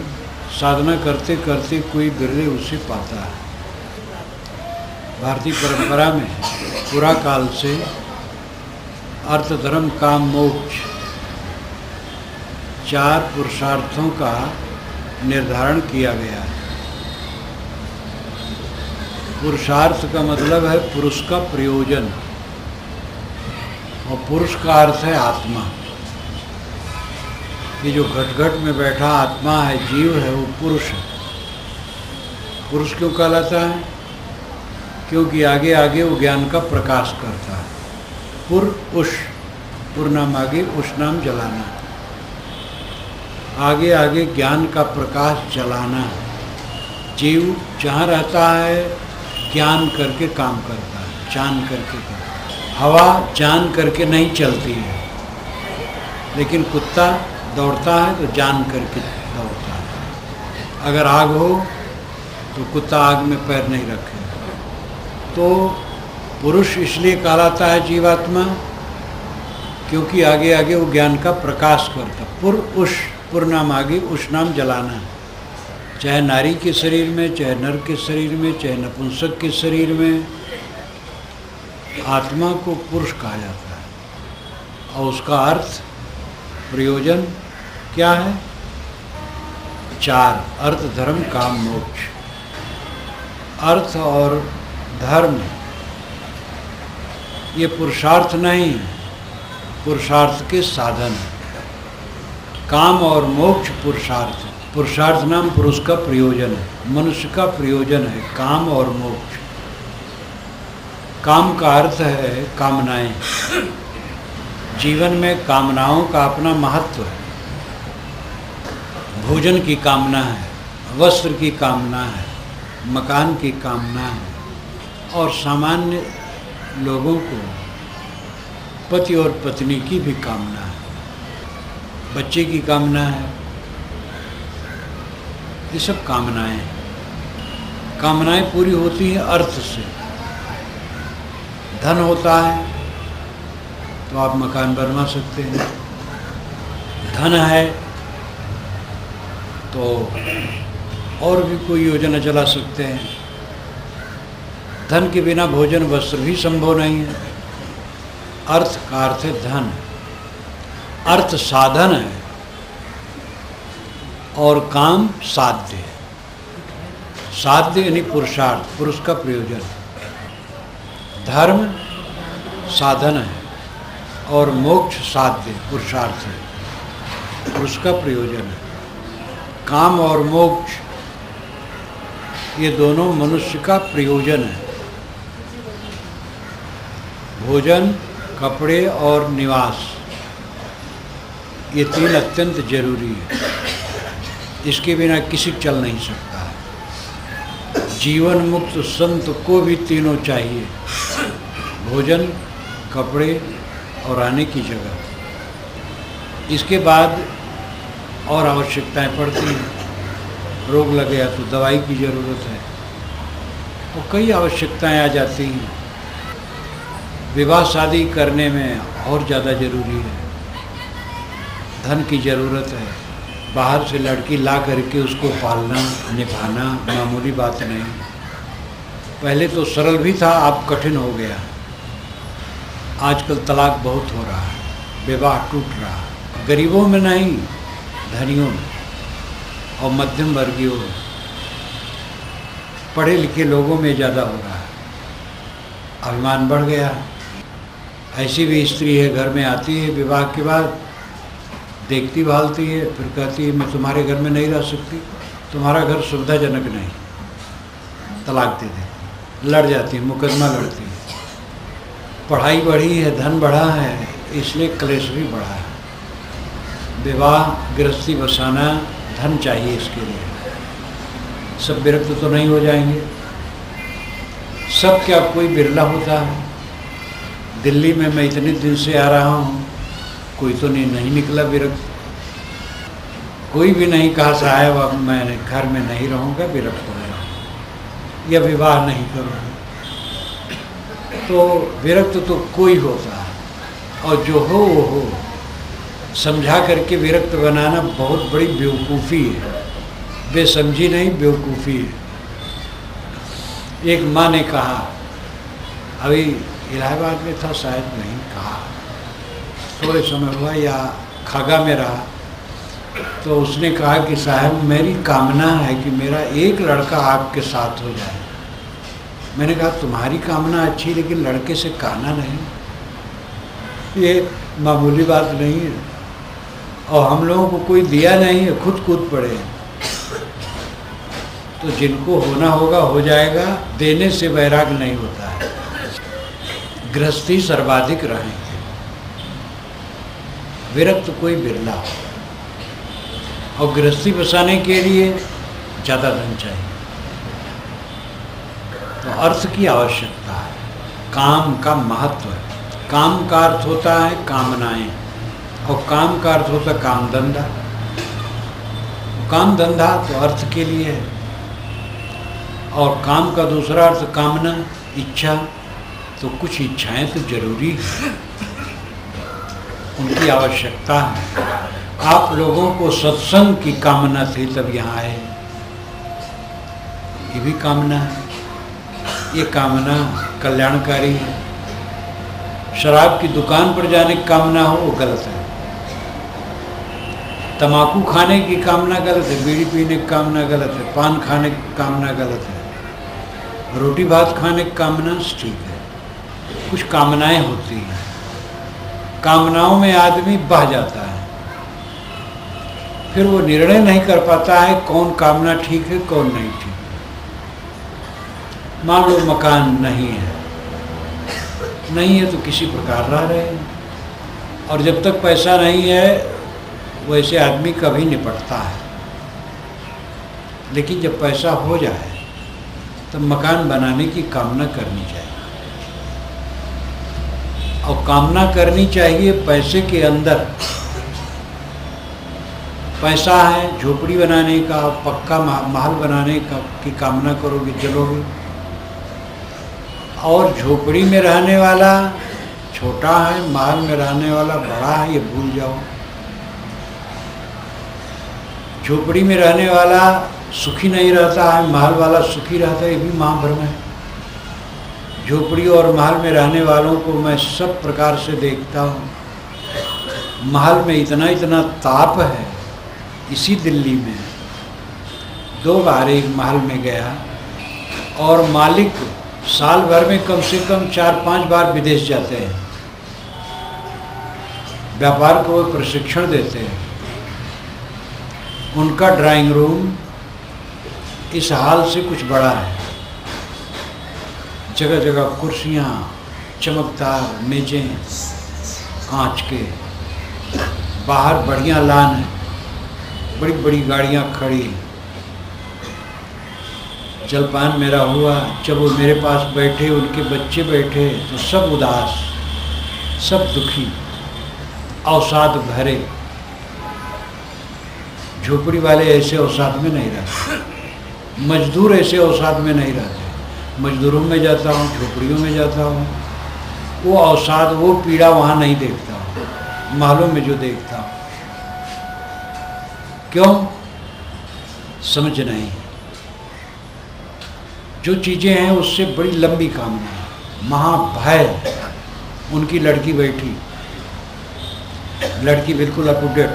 साधना करते करते कोई बिरले उसे पाता है। भारतीय परंपरा में पूरा काल से अर्थ धर्म काम मोक्ष 4 पुरुषार्थों का निर्धारण किया गया है। पुरुषार्थ का मतलब है पुरुष का प्रयोजन, और पुरुष का अर्थ है आत्मा। कि जो घट घट में बैठा आत्मा है, जीव है, वो पुरुष है। पुरुष क्यों कहलाता है? क्योंकि आगे आगे वो ज्ञान का प्रकाश करता है। पुर नाम आगे, उष नाम जलाना, आगे आगे ज्ञान का प्रकाश जलाना। जीव जहाँ रहता है ज्ञान करके काम करता है, जान करके करता है। हवा जान करके नहीं चलती है, लेकिन कुत्ता दौड़ता है तो जान करके दौड़ता है। अगर आग हो तो कुत्ता आग में पैर नहीं रखेगा। तो पुरुष इसलिए कहलाता है जीवात्मा क्योंकि आगे आगे वो ज्ञान का प्रकाश करता। पुर नाम आगे, उष नाम जलाना। चाहे नारी के शरीर में, चाहे नर के शरीर में, चाहे नपुंसक के शरीर में, आत्मा को पुरुष कहा जाता है। और उसका अर्थ, प्रयोजन क्या है? 4: अर्थ, धर्म, काम, मोक्ष। अर्थ और धर्म ये पुरुषार्थ नहीं, पुरुषार्थ के साधन है। काम और मोक्ष पुरुषार्थ। पुरुषार्थ नाम पुरुष का प्रयोजन है, मनुष्य का प्रयोजन है काम और मोक्ष। काम का अर्थ है कामनाएं। जीवन में कामनाओं का अपना महत्व है। भोजन की कामना है, वस्त्र की कामना है, मकान की कामना है, और सामान्य लोगों को पति और पत्नी की भी कामना है, बच्चे की कामना है। ये सब कामनाएं हैं। कामनाएं पूरी होती हैं अर्थ से। धन होता है तो आप मकान बनवा सकते हैं, धन है तो और भी कोई योजना चला सकते हैं। धन के बिना भोजन वस्त्र भी संभव नहीं है। अर्थ का अर्थ है धन। अर्थ साधन है और काम साध्य है। साध्य यानी पुरुषार्थ, पुरुष का प्रयोजन। धर्म साधन है और मोक्ष साध्य, पुरुषार्थ है, पुरुष का प्रयोजन है। काम और मोक्ष ये दोनों मनुष्य का प्रयोजन है। भोजन, कपड़े और निवास ये 3 अत्यंत जरूरी है। इसके बिना किसी चल नहीं सकता है। जीवन मुक्त संत को भी तीनों चाहिए: भोजन, कपड़े और रहने की जगह। इसके बाद और आवश्यकताएं पड़ती हैं। रोग लग गया तो दवाई की ज़रूरत है, तो कई आवश्यकताएं आ जाती हैं। विवाह शादी करने में और ज़्यादा ज़रूरी है, धन की ज़रूरत है। बाहर से लड़की ला करके उसको पालना, निभाना मामूली बात नहीं। पहले तो सरल भी था, अब कठिन हो गया। आजकल तलाक बहुत हो रहा है, विवाह टूट रहा है। गरीबों में नहीं, धनियों में और मध्यम वर्गीयों में, पढ़े लिखे लोगों में ज़्यादा हो रहा है। अभिमान बढ़ गया। ऐसी भी स्त्री है, घर में आती है विवाह के बाद, देखती भालती है, फिर कहती है मैं तुम्हारे घर में नहीं रह सकती, तुम्हारा घर सुविधाजनक नहीं, तलाक दे दे। लड़ जाती है, मुकदमा लड़ती है। पढ़ाई बढ़ी है, धन बढ़ा है, इसलिए क्लेश भी बढ़ा है। विवाह गृहस्थी बसाना, धन चाहिए इसके लिए। सब विरक्त तो नहीं हो जाएंगे। सब क्या, कोई बिरला होता है। दिल्ली में मैं इतने दिन से आ रहा हूँ, कोई तो नहीं निकला विरक्त। कोई भी नहीं कहा साहब अब मैं घर में नहीं रहूँगा, विरक्त हो जाऊँ या विवाह नहीं करूँगा। तो विरक्त तो कोई होता है, और जो हो वो हो। समझा करके विरक्त बनाना बहुत बड़ी बेवकूफ़ी है। बेसमझी नहीं, बेवकूफ़ी है। एक माँ ने कहा, अभी इलाहाबाद में था शायद, नहीं कहा, थोड़े समय हुआ या खागा में रहा, तो उसने कहा कि साहब मेरी कामना है कि मेरा एक लड़का आपके साथ हो जाए। मैंने कहा तुम्हारी कामना अच्छी, लेकिन लड़के से कहना नहीं, ये मामूली बात नहीं है। और हम लोगों को कोई दिया नहीं है, खुद कूद पड़े हैं। तो जिनको होना होगा हो जाएगा, देने से वैराग नहीं होता है। गृहस्थी सर्वाधिक रहेंगे, विरक्त कोई बिरला हो। और गृहस्थी बसाने के लिए ज़्यादा धन चाहिए, तो अर्थ की आवश्यकता है, काम का महत्व है। काम का अर्थ होता है कामनाएं, और काम का अर्थ होता है काम धंधा। काम धंधा तो अर्थ के लिए है, और काम का दूसरा अर्थ कामना, इच्छा। तो कुछ इच्छाएं तो जरूरी है, उनकी आवश्यकता है। आप लोगों को सत्संग की कामना थी तब यहाँ आए, ये भी कामना है। ये कामना कल्याणकारी है। शराब की दुकान पर जाने की कामना हो वो गलत है। तंबाकू खाने की कामना गलत है, बीड़ी पीने की कामना गलत है, पान खाने की कामना गलत है, रोटी भात खाने की कामना ठीक है। कुछ कामनाएं होती हैं, कामनाओं में आदमी बह जाता है, फिर वो निर्णय नहीं कर पाता है कौन कामना ठीक है कौन नहीं ठीक। मान लो मकान नहीं है तो किसी प्रकार रह रहे हैं, और जब तक पैसा नहीं है वैसे आदमी कभी निपटता है। लेकिन जब पैसा हो जाए तो मकान बनाने की कामना करनी चाहिए, और कामना करनी चाहिए पैसे के अंदर। पैसा है झोपड़ी बनाने का, पक्का महल बनाने का की कामना करोगे चलोगे, और झोपड़ी में रहने वाला छोटा है, महल में रहने वाला बड़ा है, ये भूल जाओ। झोपड़ी में रहने वाला सुखी नहीं रहता है, महल वाला सुखी रहता है, ये भी महाभ्रम है। झोपड़ी और महल में रहने वालों को मैं सब प्रकार से देखता हूँ। महल में इतना ताप है। इसी दिल्ली में 2 बार एक महल में गया, और मालिक साल भर में कम से कम 4-5 बार विदेश जाते हैं, व्यापार को वो प्रशिक्षण देते हैं। उनका ड्राइंग रूम इस हाल से कुछ बड़ा है, जगह जगह कुर्सियाँ, चमकदार मेजें, कांच के, बाहर बढ़िया लान है, बड़ी बड़ी गाड़ियाँ खड़ी। जलपान मेरा हुआ, जब वो मेरे पास बैठे, उनके बच्चे बैठे, तो सब उदास, सब दुखी, अवसाद भरे। झोपड़ी वाले ऐसे अवसाद में नहीं रहते, मजदूर ऐसे अवसाद में नहीं रहते। मजदूरों में जाता हूँ, झोपड़ियों में जाता हूँ, वो अवसाद, वो पीड़ा वहाँ नहीं देखता हूँ, महलों में जो देखता हूँ। क्यों? समझ नहीं। जो चीज़ें हैं उससे बड़ी लंबी कामना है, महाभय। उनकी लड़की बैठी, लड़की बिल्कुल अप टू डेट,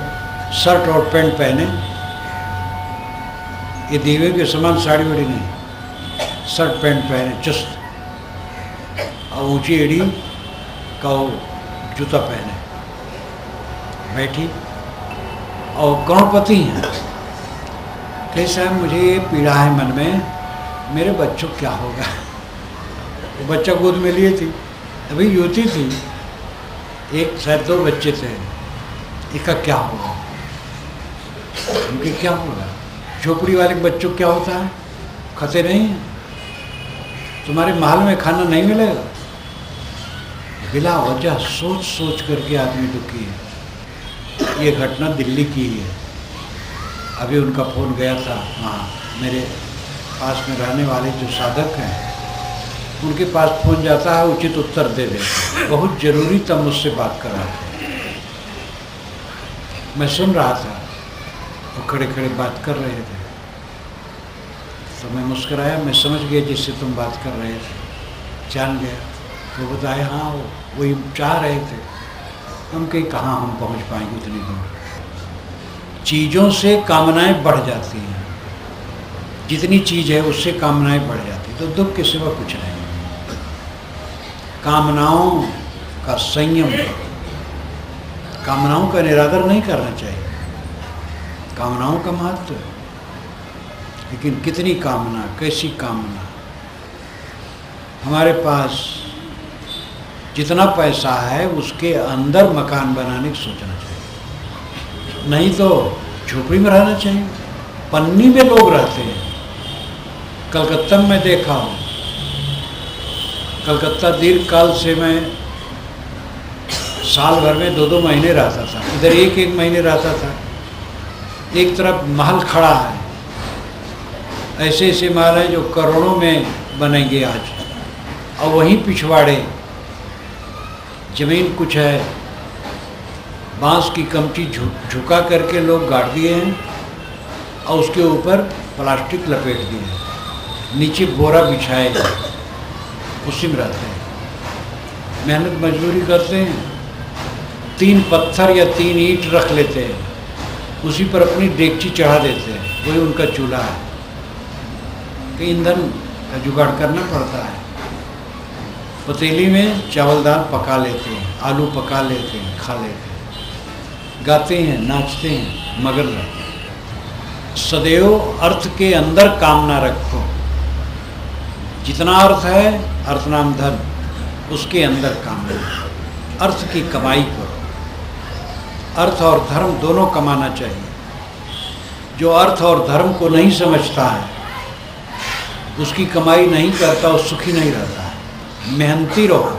शर्ट और पैंट पहने, ये दीवे के समान साड़ी वाड़ी नहीं, शर्ट पैंट पहने चुस्त, और ऊंची एड़ी का जूता पहने बैठी, और करोड़पति हैं। कैसा है, मुझे ये पीड़ा है मन में, मेरे बच्चों क्या होगा। वो बच्चा गोद में लिए थी, अभी युवती थी, एक शायद 2 बच्चे थे, इसका क्या होगा, उनके क्या होगा। झोपड़ी वाले बच्चों क्या होता है, खाते नहीं हैं, तुम्हारे महल में खाना नहीं मिलेगा। बिला वजह सोच सोच करके आदमी दुखी है। ये घटना दिल्ली की ही है। अभी उनका फ़ोन गया था, वहाँ मेरे पास में रहने वाले जो साधक हैं, उनके पास फ़ोन जाता है, उचित उत्तर दे देते। बहुत ज़रूरी तब मुझसे बात कर रहा था, मैं सुन रहा था, वो खड़े खड़े बात कर रहे थे, तो मैं मुस्कुराया, मैं समझ गया जिससे तुम बात कर रहे थे, जान गया। वो बताए हाँ वही चाह रहे थे। हम कहीं कहाँ हम पहुँच पाएंगे उतनी दूर। चीज़ों से कामनाएं बढ़ जाती हैं, जितनी चीज़ है उससे कामनाएं बढ़ जाती, तो दुख के सिवा कुछ नहीं। कामनाओं का संयम, कामनाओं का निरादर नहीं करना चाहिए, कामनाओं का महत्व है, लेकिन कितनी कामना, कैसी कामना। हमारे पास जितना पैसा है उसके अंदर मकान बनाने की सोचना चाहिए, नहीं तो झोपड़ी में रहना चाहिए। पन्नी में लोग रहते हैं। कलकत्ता में देखा हूँ, कलकत्ता दीर्घ काल से मैं साल भर में 2-2 महीने रहता था, इधर 1-1 महीने रहता था। एक तरफ महल खड़ा है, ऐसे ऐसे महल हैं जो करोड़ों में बनेंगे आज, और वहीं पिछवाड़े जमीन कुछ है, बांस की कमची झुका करके लोग गाड़ दिए हैं और उसके ऊपर प्लास्टिक लपेट दिए हैं, नीचे बोरा बिछाए गए, उसी में रहते हैं, मेहनत मजदूरी करते हैं। 3 पत्थर या 3 ईंट रख लेते हैं, उसी पर अपनी डेगची चढ़ा देते हैं, वही उनका चूल्हा है। कि ईंधन का जुगाड़ करना पड़ता है। पतीली में चावल दाल पका लेते हैं, आलू पका लेते हैं, खा लेते हैं, गाते हैं, नाचते हैं, मगर रहते हैं। सदैव अर्थ के अंदर कामना रखो। जितना अर्थ है, अर्थ नाम धन, उसके अंदर कामना, अर्थ की कमाई करो। अर्थ और धर्म दोनों कमाना चाहिए। जो अर्थ और धर्म को नहीं समझता है, उसकी कमाई नहीं करता, वो सुखी नहीं रहता है। मेहनती रहो,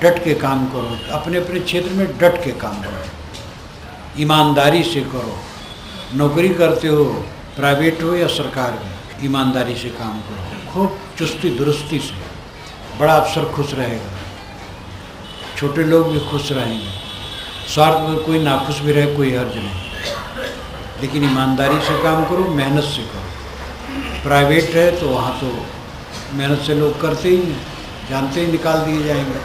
डट के काम करो, अपने अपने क्षेत्र में डट के काम करो, ईमानदारी से करो। नौकरी करते हो, प्राइवेट हो या सरकार में, ईमानदारी से काम करो, खूब चुस्ती दुरुस्ती से, बड़ा अफसर खुश रहेगा, छोटे लोग भी खुश रहेंगे। स्वार्थ में कोई नाखुश भी रहे, कोई हर्ज नहीं, लेकिन ईमानदारी से काम करो, मेहनत से करो। प्राइवेट है तो वहाँ तो मेहनत से लोग करते ही हैं, जानते ही निकाल दिए जाएंगे।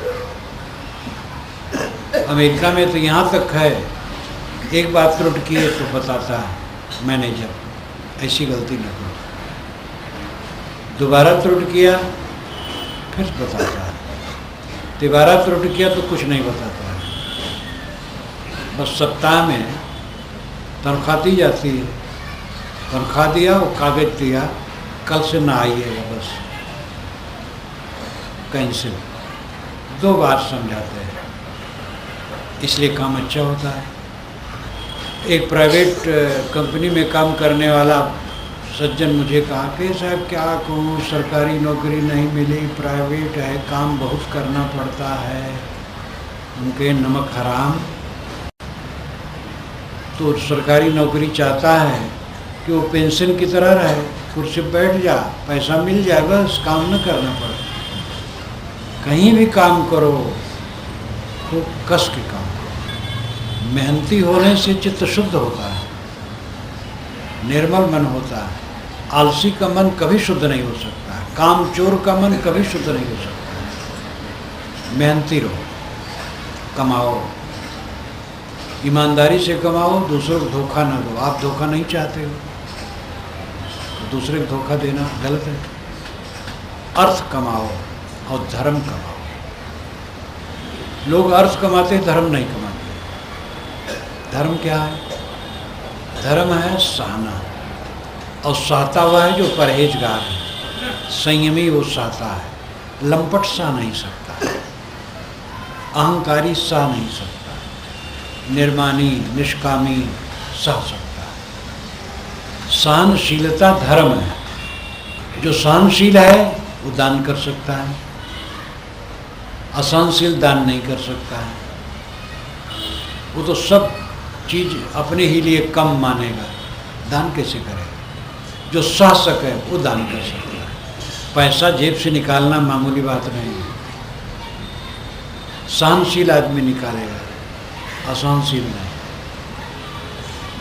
अमेरिका में तो यहाँ तक है, एक बात त्रुटि किए तो बताता है मैनेजर, ऐसी गलती न करो। दोबारा त्रुटि किया फिर बताता है, दोबारा त्रुटि किया तो कुछ नहीं बताता है। बस सप्ताह में तनख्वाह दी जाती है, तनख्वाह दिया, वो कागज दिया, कल से ना आइएगा, बस कैंसिल। 2 बार समझाते हैं, इसलिए काम अच्छा होता है। एक प्राइवेट कंपनी में काम करने वाला सज्जन मुझे कहा कि साहब क्या कहूँ, सरकारी नौकरी नहीं मिली, प्राइवेट है, काम बहुत करना पड़ता है। उनके नमक हराम। तो सरकारी नौकरी चाहता है कि वो पेंशन की तरह रहे, कुर्सी पर बैठ जा, पैसा मिल जाए, बस काम न करना पड़े। कहीं भी काम करो तो कस के काम करो। मेहनती होने से चित्त शुद्ध होता है, निर्मल मन होता है। आलसी का मन कभी शुद्ध नहीं हो सकता, काम चोर का मन कभी शुद्ध नहीं हो सकता। मेहनती रहो, कमाओ, ईमानदारी से कमाओ, दूसरों को धोखा ना दो। आप धोखा नहीं चाहते हो तो दूसरे को धोखा देना गलत है। अर्थ कमाओ और धर्म कमाओ। लोग अर्थ कमाते, धर्म नहीं कमाते। धर्म क्या है? धर्म है सहना, और सहता हुआ है जो परहेजगार है, संयमी वो सहता है। लंपट सह नहीं सकता, अहंकारी सह नहीं सकता, निर्मानी निष्कामी सह सकता है। सहनशीलता धर्म है। जो सहनशील है वो दान कर सकता है, असहनशील दान नहीं कर सकता है। वो तो सब चीज अपने ही लिए कम मानेगा, दान कैसे करेगा? जो सह सके वो दान कर सकता है। पैसा जेब से निकालना मामूली बात नहीं है। सहनशील आदमी निकालेगा, असहनशील नहीं।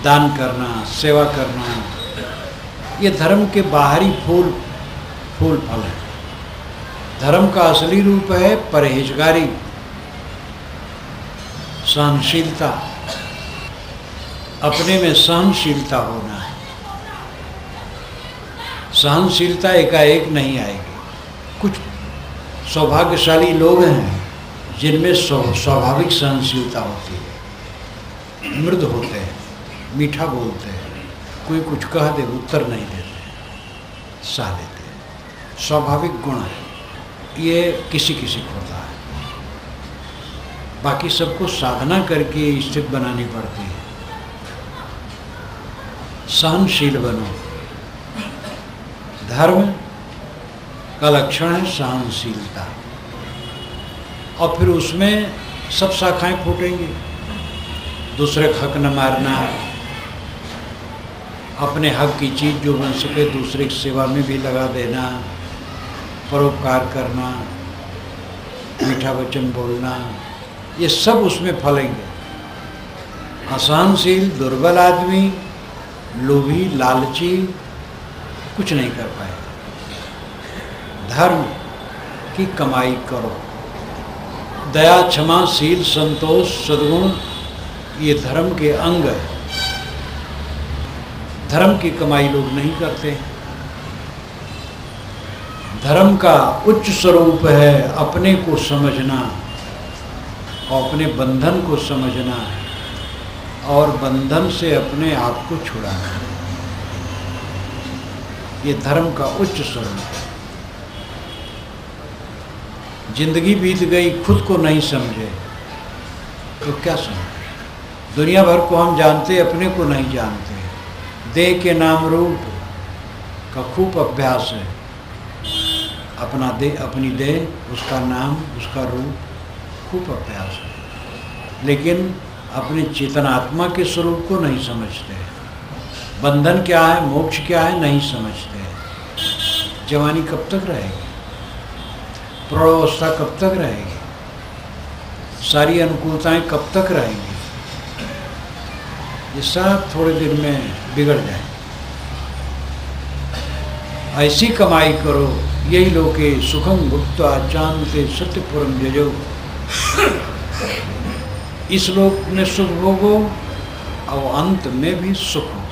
दान करना, सेवा करना, ये धर्म के बाहरी फूल फल है। धर्म का असली रूप है परहेजगारी, सहनशीलता। अपने में सहनशीलता होना है। सहनशीलता एकाएक नहीं आएगी। कुछ सौभाग्यशाली लोग हैं जिनमें स्वाभाविक सहनशीलता होती है, मृदु होते हैं, मीठा बोलते हैं, कोई कुछ कह दे उत्तर नहीं देते, सह लेते हैं, स्वाभाविक गुण है। ये किसी किसी को होता है, बाकी सबको साधना करके स्थित बनानी पड़ती है। सहनशील बनो। धर्म का लक्षण है सहनशीलता, और फिर उसमें सब शाखाएं फूटेंगी। दूसरे का हक न मारना, अपने हक की चीज़ जो बन सके दूसरे की सेवा में भी लगा देना, परोपकार करना, मीठा वचन बोलना, ये सब उसमें फलेंगे। असहनशील, दुर्बल आदमी, लोभी, लालची कुछ नहीं कर पाएगा। धर्म की कमाई करो। दया, क्षमा, शील, संतोष, सद्गुण ये धर्म के अंग है। धर्म की कमाई लोग नहीं करते। धर्म का उच्च स्वरूप है अपने को समझना और अपने बंधन को समझना और बंधन से अपने आप को छुड़ाना। ये धर्म का उच्च स्वरूप है। जिंदगी बीत गई, खुद को नहीं समझे तो क्या समझे? दुनिया भर को हम जानते, अपने को नहीं जानते। देह के नाम रूप का खूब अभ्यास है। अपना देह, अपनी देह, उसका नाम, उसका रूप, खूब अभ्यास है। लेकिन अपने चेतनात्मा के स्वरूप को नहीं समझते। बंधन क्या है, मोक्ष क्या है, नहीं समझते। जवानी कब तक रहेगी? प्रौढ़ावस्था कब तक रहेगी? सारी अनुकूलताएं कब तक रहेंगी? ये सब थोड़े दिन में बिगड़ जाए। ऐसी कमाई करो, यही लोके सुखम भुक्त्वा चान्ते सत्यपुरम जजो। इस लोक में सुख भोगो और अंत में भी सुख हो।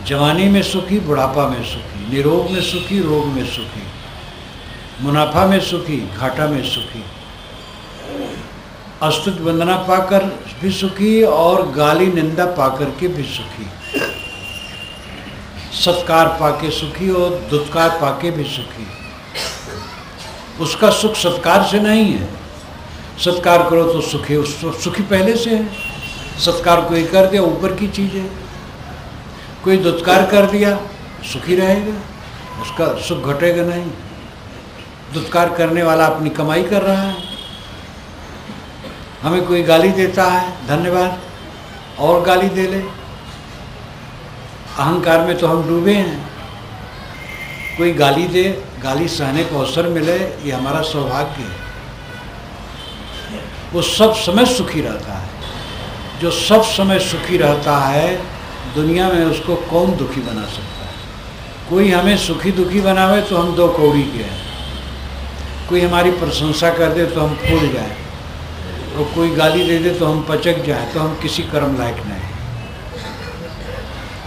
जवानी में सुखी, बुढ़ापा में सुखी, निरोग में सुखी, रोग में सुखी, मुनाफा में सुखी, घाटा में सुखी, अस्तुत वंदना पाकर भी सुखी और गाली निंदा पाकर के भी सुखी, सत्कार पाके सुखी और दुत्कार पाके भी सुखी। उसका सुख सत्कार से नहीं है। सत्कार करो तो सुखी, सुखी पहले से है। सत्कार कोई कर दिया ऊपर की चीज़ है, कोई दुत्कार कर दिया सुखी रहेगा, उसका सुख घटेगा नहीं। दुत्कार करने वाला अपनी कमाई कर रहा है। हमें कोई गाली देता है, धन्यवाद, और गाली दे ले। अहंकार में तो हम डूबे हैं। कोई गाली दे, गाली सहने को अवसर मिले, ये हमारा सौभाग्य है। वो सब समय सुखी रहता है। जो सब समय सुखी रहता है, दुनिया में उसको कौन दुखी बना सकता है? कोई हमें सुखी दुखी बनावे तो हम दो कौड़ी के हैं। कोई हमारी प्रशंसा कर दे तो हम फूल जाए, और कोई गाली दे दे तो हम पचक जाए, तो हम किसी कर्म लायक नहीं।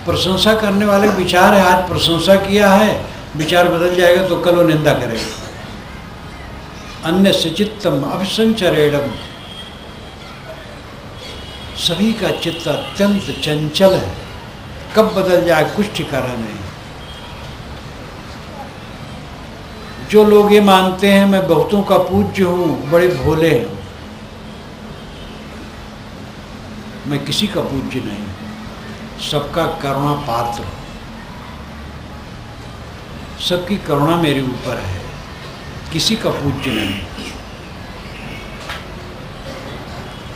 प्रशंसा करने वाले विचार है, आज प्रशंसा किया है, विचार बदल जाएगा तो कल वो निंदा करेगा। अन्य से चित्तम अभिसंचरेणम। सभी का चित्त अत्यंत चंचल है, कब बदल जाए कुछ ठिकाना नहीं। जो लोग ये मानते हैं मैं बहुतों का पूज्य हूँ, बड़े भोले हैं, मैं किसी का पूज्य नहीं, सबका करुणा पात्र, सबकी करुणा मेरे ऊपर है, किसी का पूज्य नहीं।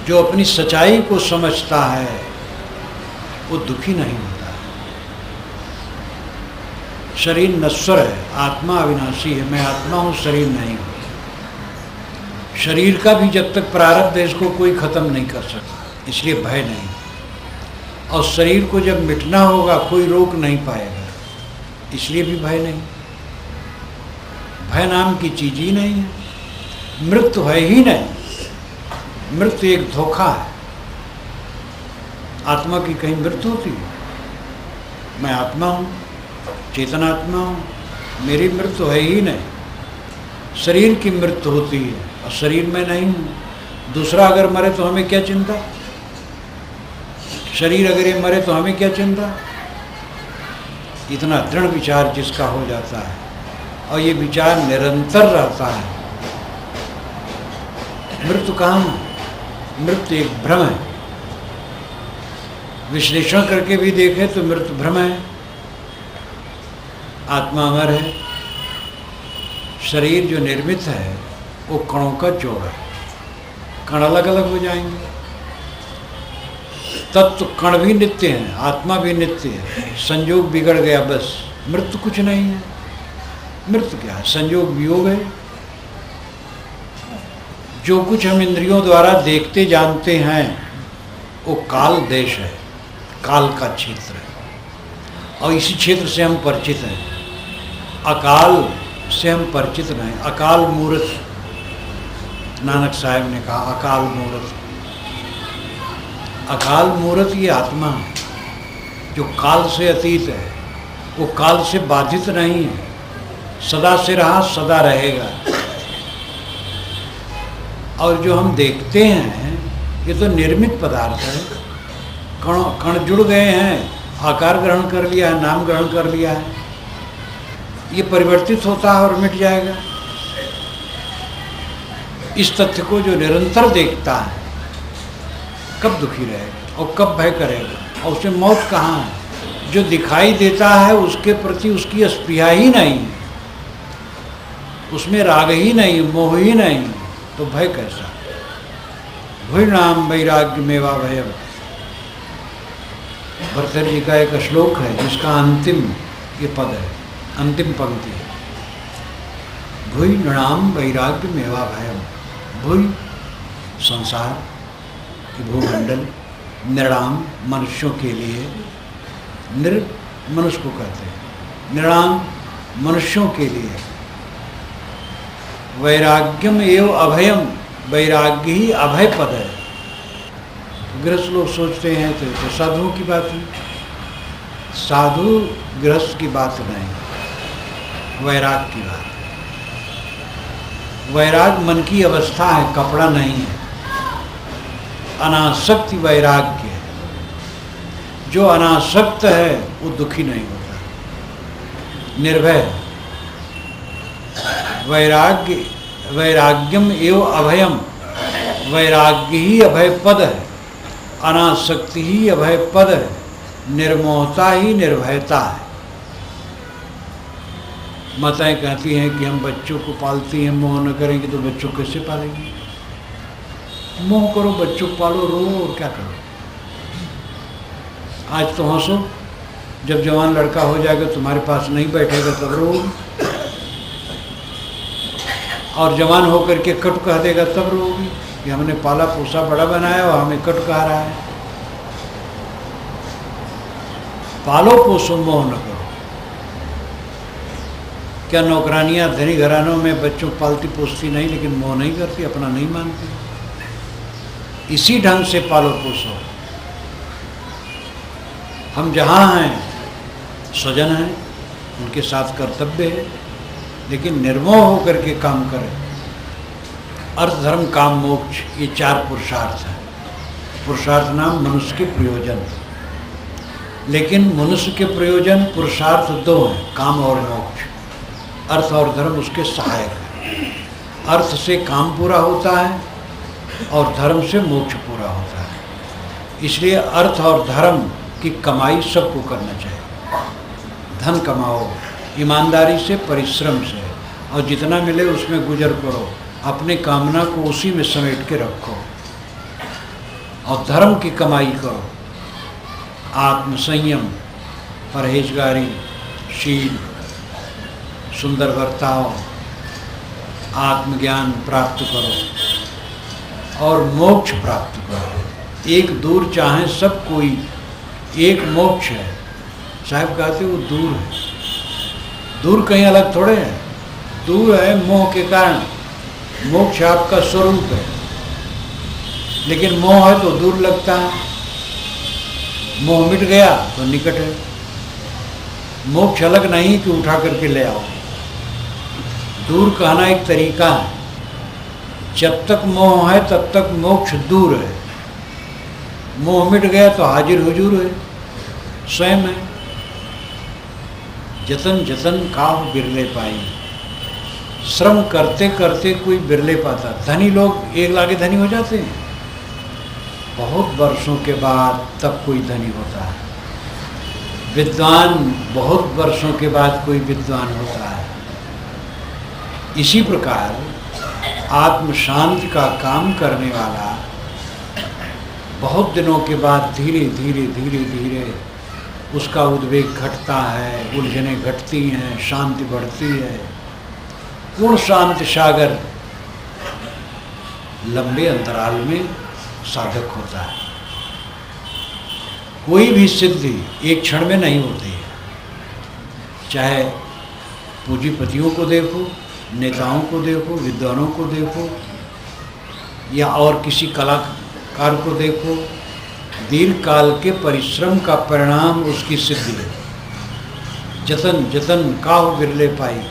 जो अपनी सच्चाई को समझता है वो दुखी नहीं होता। शरीर नश्वर है, आत्मा अविनाशी है। मैं आत्मा हूँ, शरीर नहीं हूँ। शरीर का भी जब तक प्रारब्ध है इसको कोई खत्म नहीं कर सकता, इसलिए भय नहीं। और शरीर को जब मिटना होगा कोई रोक नहीं पाएगा, इसलिए भी भय नहीं। भय नाम की चीज ही नहीं है। मृत्यु है ही नहीं। मृत्यु एक धोखा है। आत्मा की कहीं मृत्यु होती है? मैं आत्मा हूँ, चेतनात्मा हूँ, मेरी मृत्यु है ही नहीं। शरीर की मृत्यु होती है, और शरीर में नहीं हूँ। दूसरा अगर मरे तो हमें क्या चिंता, शरीर अगर ये मरे तो हमें क्या चिंता। इतना दृढ़ विचार जिसका हो जाता है और ये विचार निरंतर रहता है, मृत्यु कहाँ, मृत्यु एक भ्रम है। विश्लेषण करके भी देखें तो मृत्यु भ्रम है, आत्मा अमर है। शरीर जो निर्मित है वो कणों का जोड़ है, कण अलग अलग हो जाएंगे। तत्व कण भी नित्य हैं, आत्मा भी नित्य है। संयोग बिगड़ गया बस, मृत्यु कुछ नहीं है। मृत्यु क्या है, संयोग वियोग है। जो कुछ हम इंद्रियों द्वारा देखते जानते हैं वो काल देश है, काल का क्षेत्र है और इसी क्षेत्र से हम परिचित हैं। अकाल से हम परिचित नहीं। अकाल मूर्त, नानक साहब ने कहा अकाल मूर्त। अकाल मूर्त ये आत्मा जो काल से अतीत है, वो काल से बाधित नहीं है, सदा से रहा सदा रहेगा। और जो हम देखते हैं ये तो निर्मित पदार्थ है, कण जुड़ गए हैं, आकार ग्रहण कर लिया है, नाम ग्रहण कर लिया है, ये परिवर्तित होता है और मिट जाएगा। इस तथ्य को जो निरंतर देखता है कब दुखी रहेगा और कब भय करेगा, और उसे मौत कहाँ है। जो दिखाई देता है उसके प्रति उसकी स्पृहा ही नहीं, उसमें राग ही नहीं, मोह ही नहीं, तो भय कैसा। भूर्णाम वैराग्य मेवा भयम, भर्तृहरि जी का एक श्लोक है जिसका अंतिम ये पद है, अंतिम पंक्ति है। भूर्णाम वैराग्य मेवा भयम। भूय संसार की भूमंडल, नृणाम मनुष्यों के लिए, नृ मनुष्य को कहते हैं, नृणाम मनुष्यों के लिए, वैराग्यम एव अभयम, वैराग्य ही अभय पद है। गृहस्थ लोग सोचते हैं तो साधुओं की बात है, साधु गृहस्थ की बात नहीं, वैराग की बात है। वैराग मन की अवस्था है, कपड़ा नहीं है। अनासक्ति वैराग्य है। जो अनासक्त है वो दुखी नहीं होता, निर्भय है। वैराग्य, वैराग्यम एव अभयम, वैराग्य ही अभय पद है, अनासक्ति ही अभय पद है, निर्मोहता ही निर्भयता है। माताएं कहती हैं कि हम बच्चों को पालती हैं, मोह न करेंगे तो बच्चों कैसे पालेंगे। मोह करो, बच्चों को पालो, रो और क्या करो। आज तो हंसो, जब जवान लड़का हो जाएगा तुम्हारे पास नहीं बैठेगा तब रो, और जवान होकर के कट कह देगा तब रोगी कि हमने पाला पोसा बड़ा बनाया और हमें कट कह रहा है। पालो पोसो, मोह न करो। क्या नौकरानियां धनी घरानों में बच्चों पालती पोसती नहीं, लेकिन मोह नहीं करती, अपना नहीं मानती। इसी ढंग से पालो पोसो। हम जहाँ हैं स्वजन हैं, उनके साथ कर्तव्य है, लेकिन निर्मोह होकर के काम करें। अर्थ धर्म काम मोक्ष, ये चार पुरुषार्थ हैं। पुरुषार्थ नाम मनुष्य के प्रयोजन, लेकिन मनुष्य के प्रयोजन पुरुषार्थ दो हैं, काम और मोक्ष। अर्थ और धर्म उसके सहायक है। अर्थ से काम पूरा होता है और धर्म से मोक्ष पूरा होता है। इसलिए अर्थ और धर्म की कमाई सबको करना चाहिए। धन कमाओ ईमानदारी से, परिश्रम से, और जितना मिले उसमें गुजर करो। अपने कामना को उसी में समेट के रखो और धर्म की कमाई करो। आत्मसंयम, परहेजगारी, शील, सुंदर बर्ताव, आत्मज्ञान प्राप्त करो और मोक्ष प्राप्त करो। एक दूर चाहे सब कोई, एक मोक्ष है। साहब कहते वो दूर है, दूर कहीं अलग थोड़े है, दूर है मोह के कारण। मोक्ष आपका स्वरूप है, लेकिन मोह है तो दूर लगता है। मोह मिट गया तो निकट है। मोक्ष अलग नहीं कि उठा करके ले आओ। दूर कहना एक तरीका है, जब तक मोह है तब तक मोक्ष दूर है। मोह मिट गया तो हाजिर हुजूर है, स्वयं है। जतन जतन काव बिरले पाई, श्रम करते करते कोई बिरले पाता। धनी लोग एक लागे धनी हो जाते हैं, बहुत वर्षों के बाद तब कोई धनी होता है। विद्वान बहुत वर्षों के बाद कोई विद्वान होता है। इसी प्रकार आत्म शांति का काम करने वाला बहुत दिनों के बाद धीरे धीरे धीरे धीरे उसका उद्वेग घटता है, उलझनें घटती हैं, शांति बढ़ती है। पूर्ण शांत सागर लंबे अंतराल में साधक होता है। कोई भी सिद्धि एक क्षण में नहीं होती है। चाहे पूंजीपतियों को देखो, नेताओं को देखो, विद्वानों को देखो, या और किसी कलाकार को देखो, दीर्घ काल के परिश्रम का परिणाम उसकी सिद्धि है। जतन जतन काहु बिरले पाई,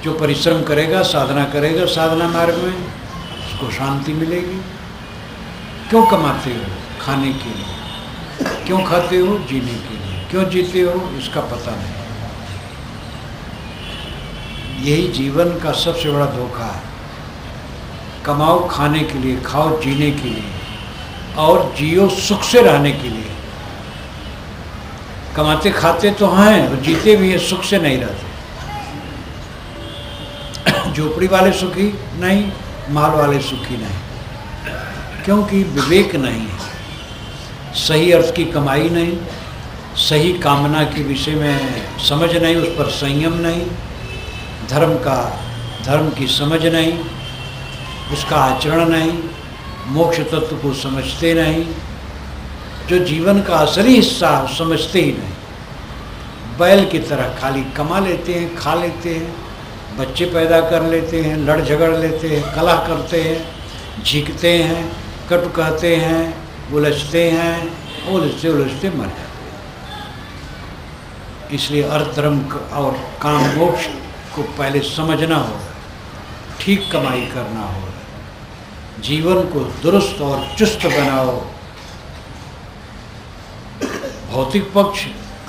जो परिश्रम करेगा, साधना करेगा, साधना मार्ग में उसको शांति मिलेगी। क्यों कमाते हो? खाने के लिए। क्यों खाते हो? जीने के लिए। क्यों जीते हो? इसका पता नहीं। यही जीवन का सबसे बड़ा धोखा है। कमाओ खाने के लिए, खाओ जीने के लिए, और जियो सुख से रहने के लिए। कमाते खाते तो हैं और जीते भी हैं, सुख से नहीं रहते। झोपड़ी वाले सुखी नहीं, माल वाले सुखी नहीं, क्योंकि विवेक नहीं है, सही अर्थ की कमाई नहीं, सही कामना के विषय में समझ नहीं, उस पर संयम नहीं, धर्म की समझ नहीं, उसका आचरण नहीं, मोक्ष तत्व को समझते नहीं। जो जीवन का असली हिस्सा समझते ही नहीं। बैल की तरह खाली कमा लेते हैं, खा लेते हैं, बच्चे पैदा कर लेते हैं, लड़ झगड़ लेते हैं, कलह करते हैं, झीकते हैं, कटु कहते हैं, उलझते हैं, उलझते उलझते मर जाते हैं। इसलिए अर्थ धर्म और काम मोक्ष को पहले समझना होगा, ठीक कमाई करना होगा, जीवन को दुरुस्त और चुस्त बनाओ। भौतिक पक्ष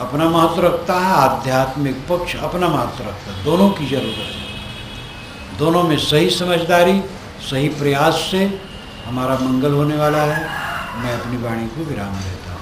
अपना महत्व रखता है, आध्यात्मिक पक्ष अपना महत्व रखता है। दोनों की जरूरत है। दोनों में सही समझदारी, सही प्रयास से हमारा मंगल होने वाला है। मैं अपनी वाणी को विराम देता हूँ।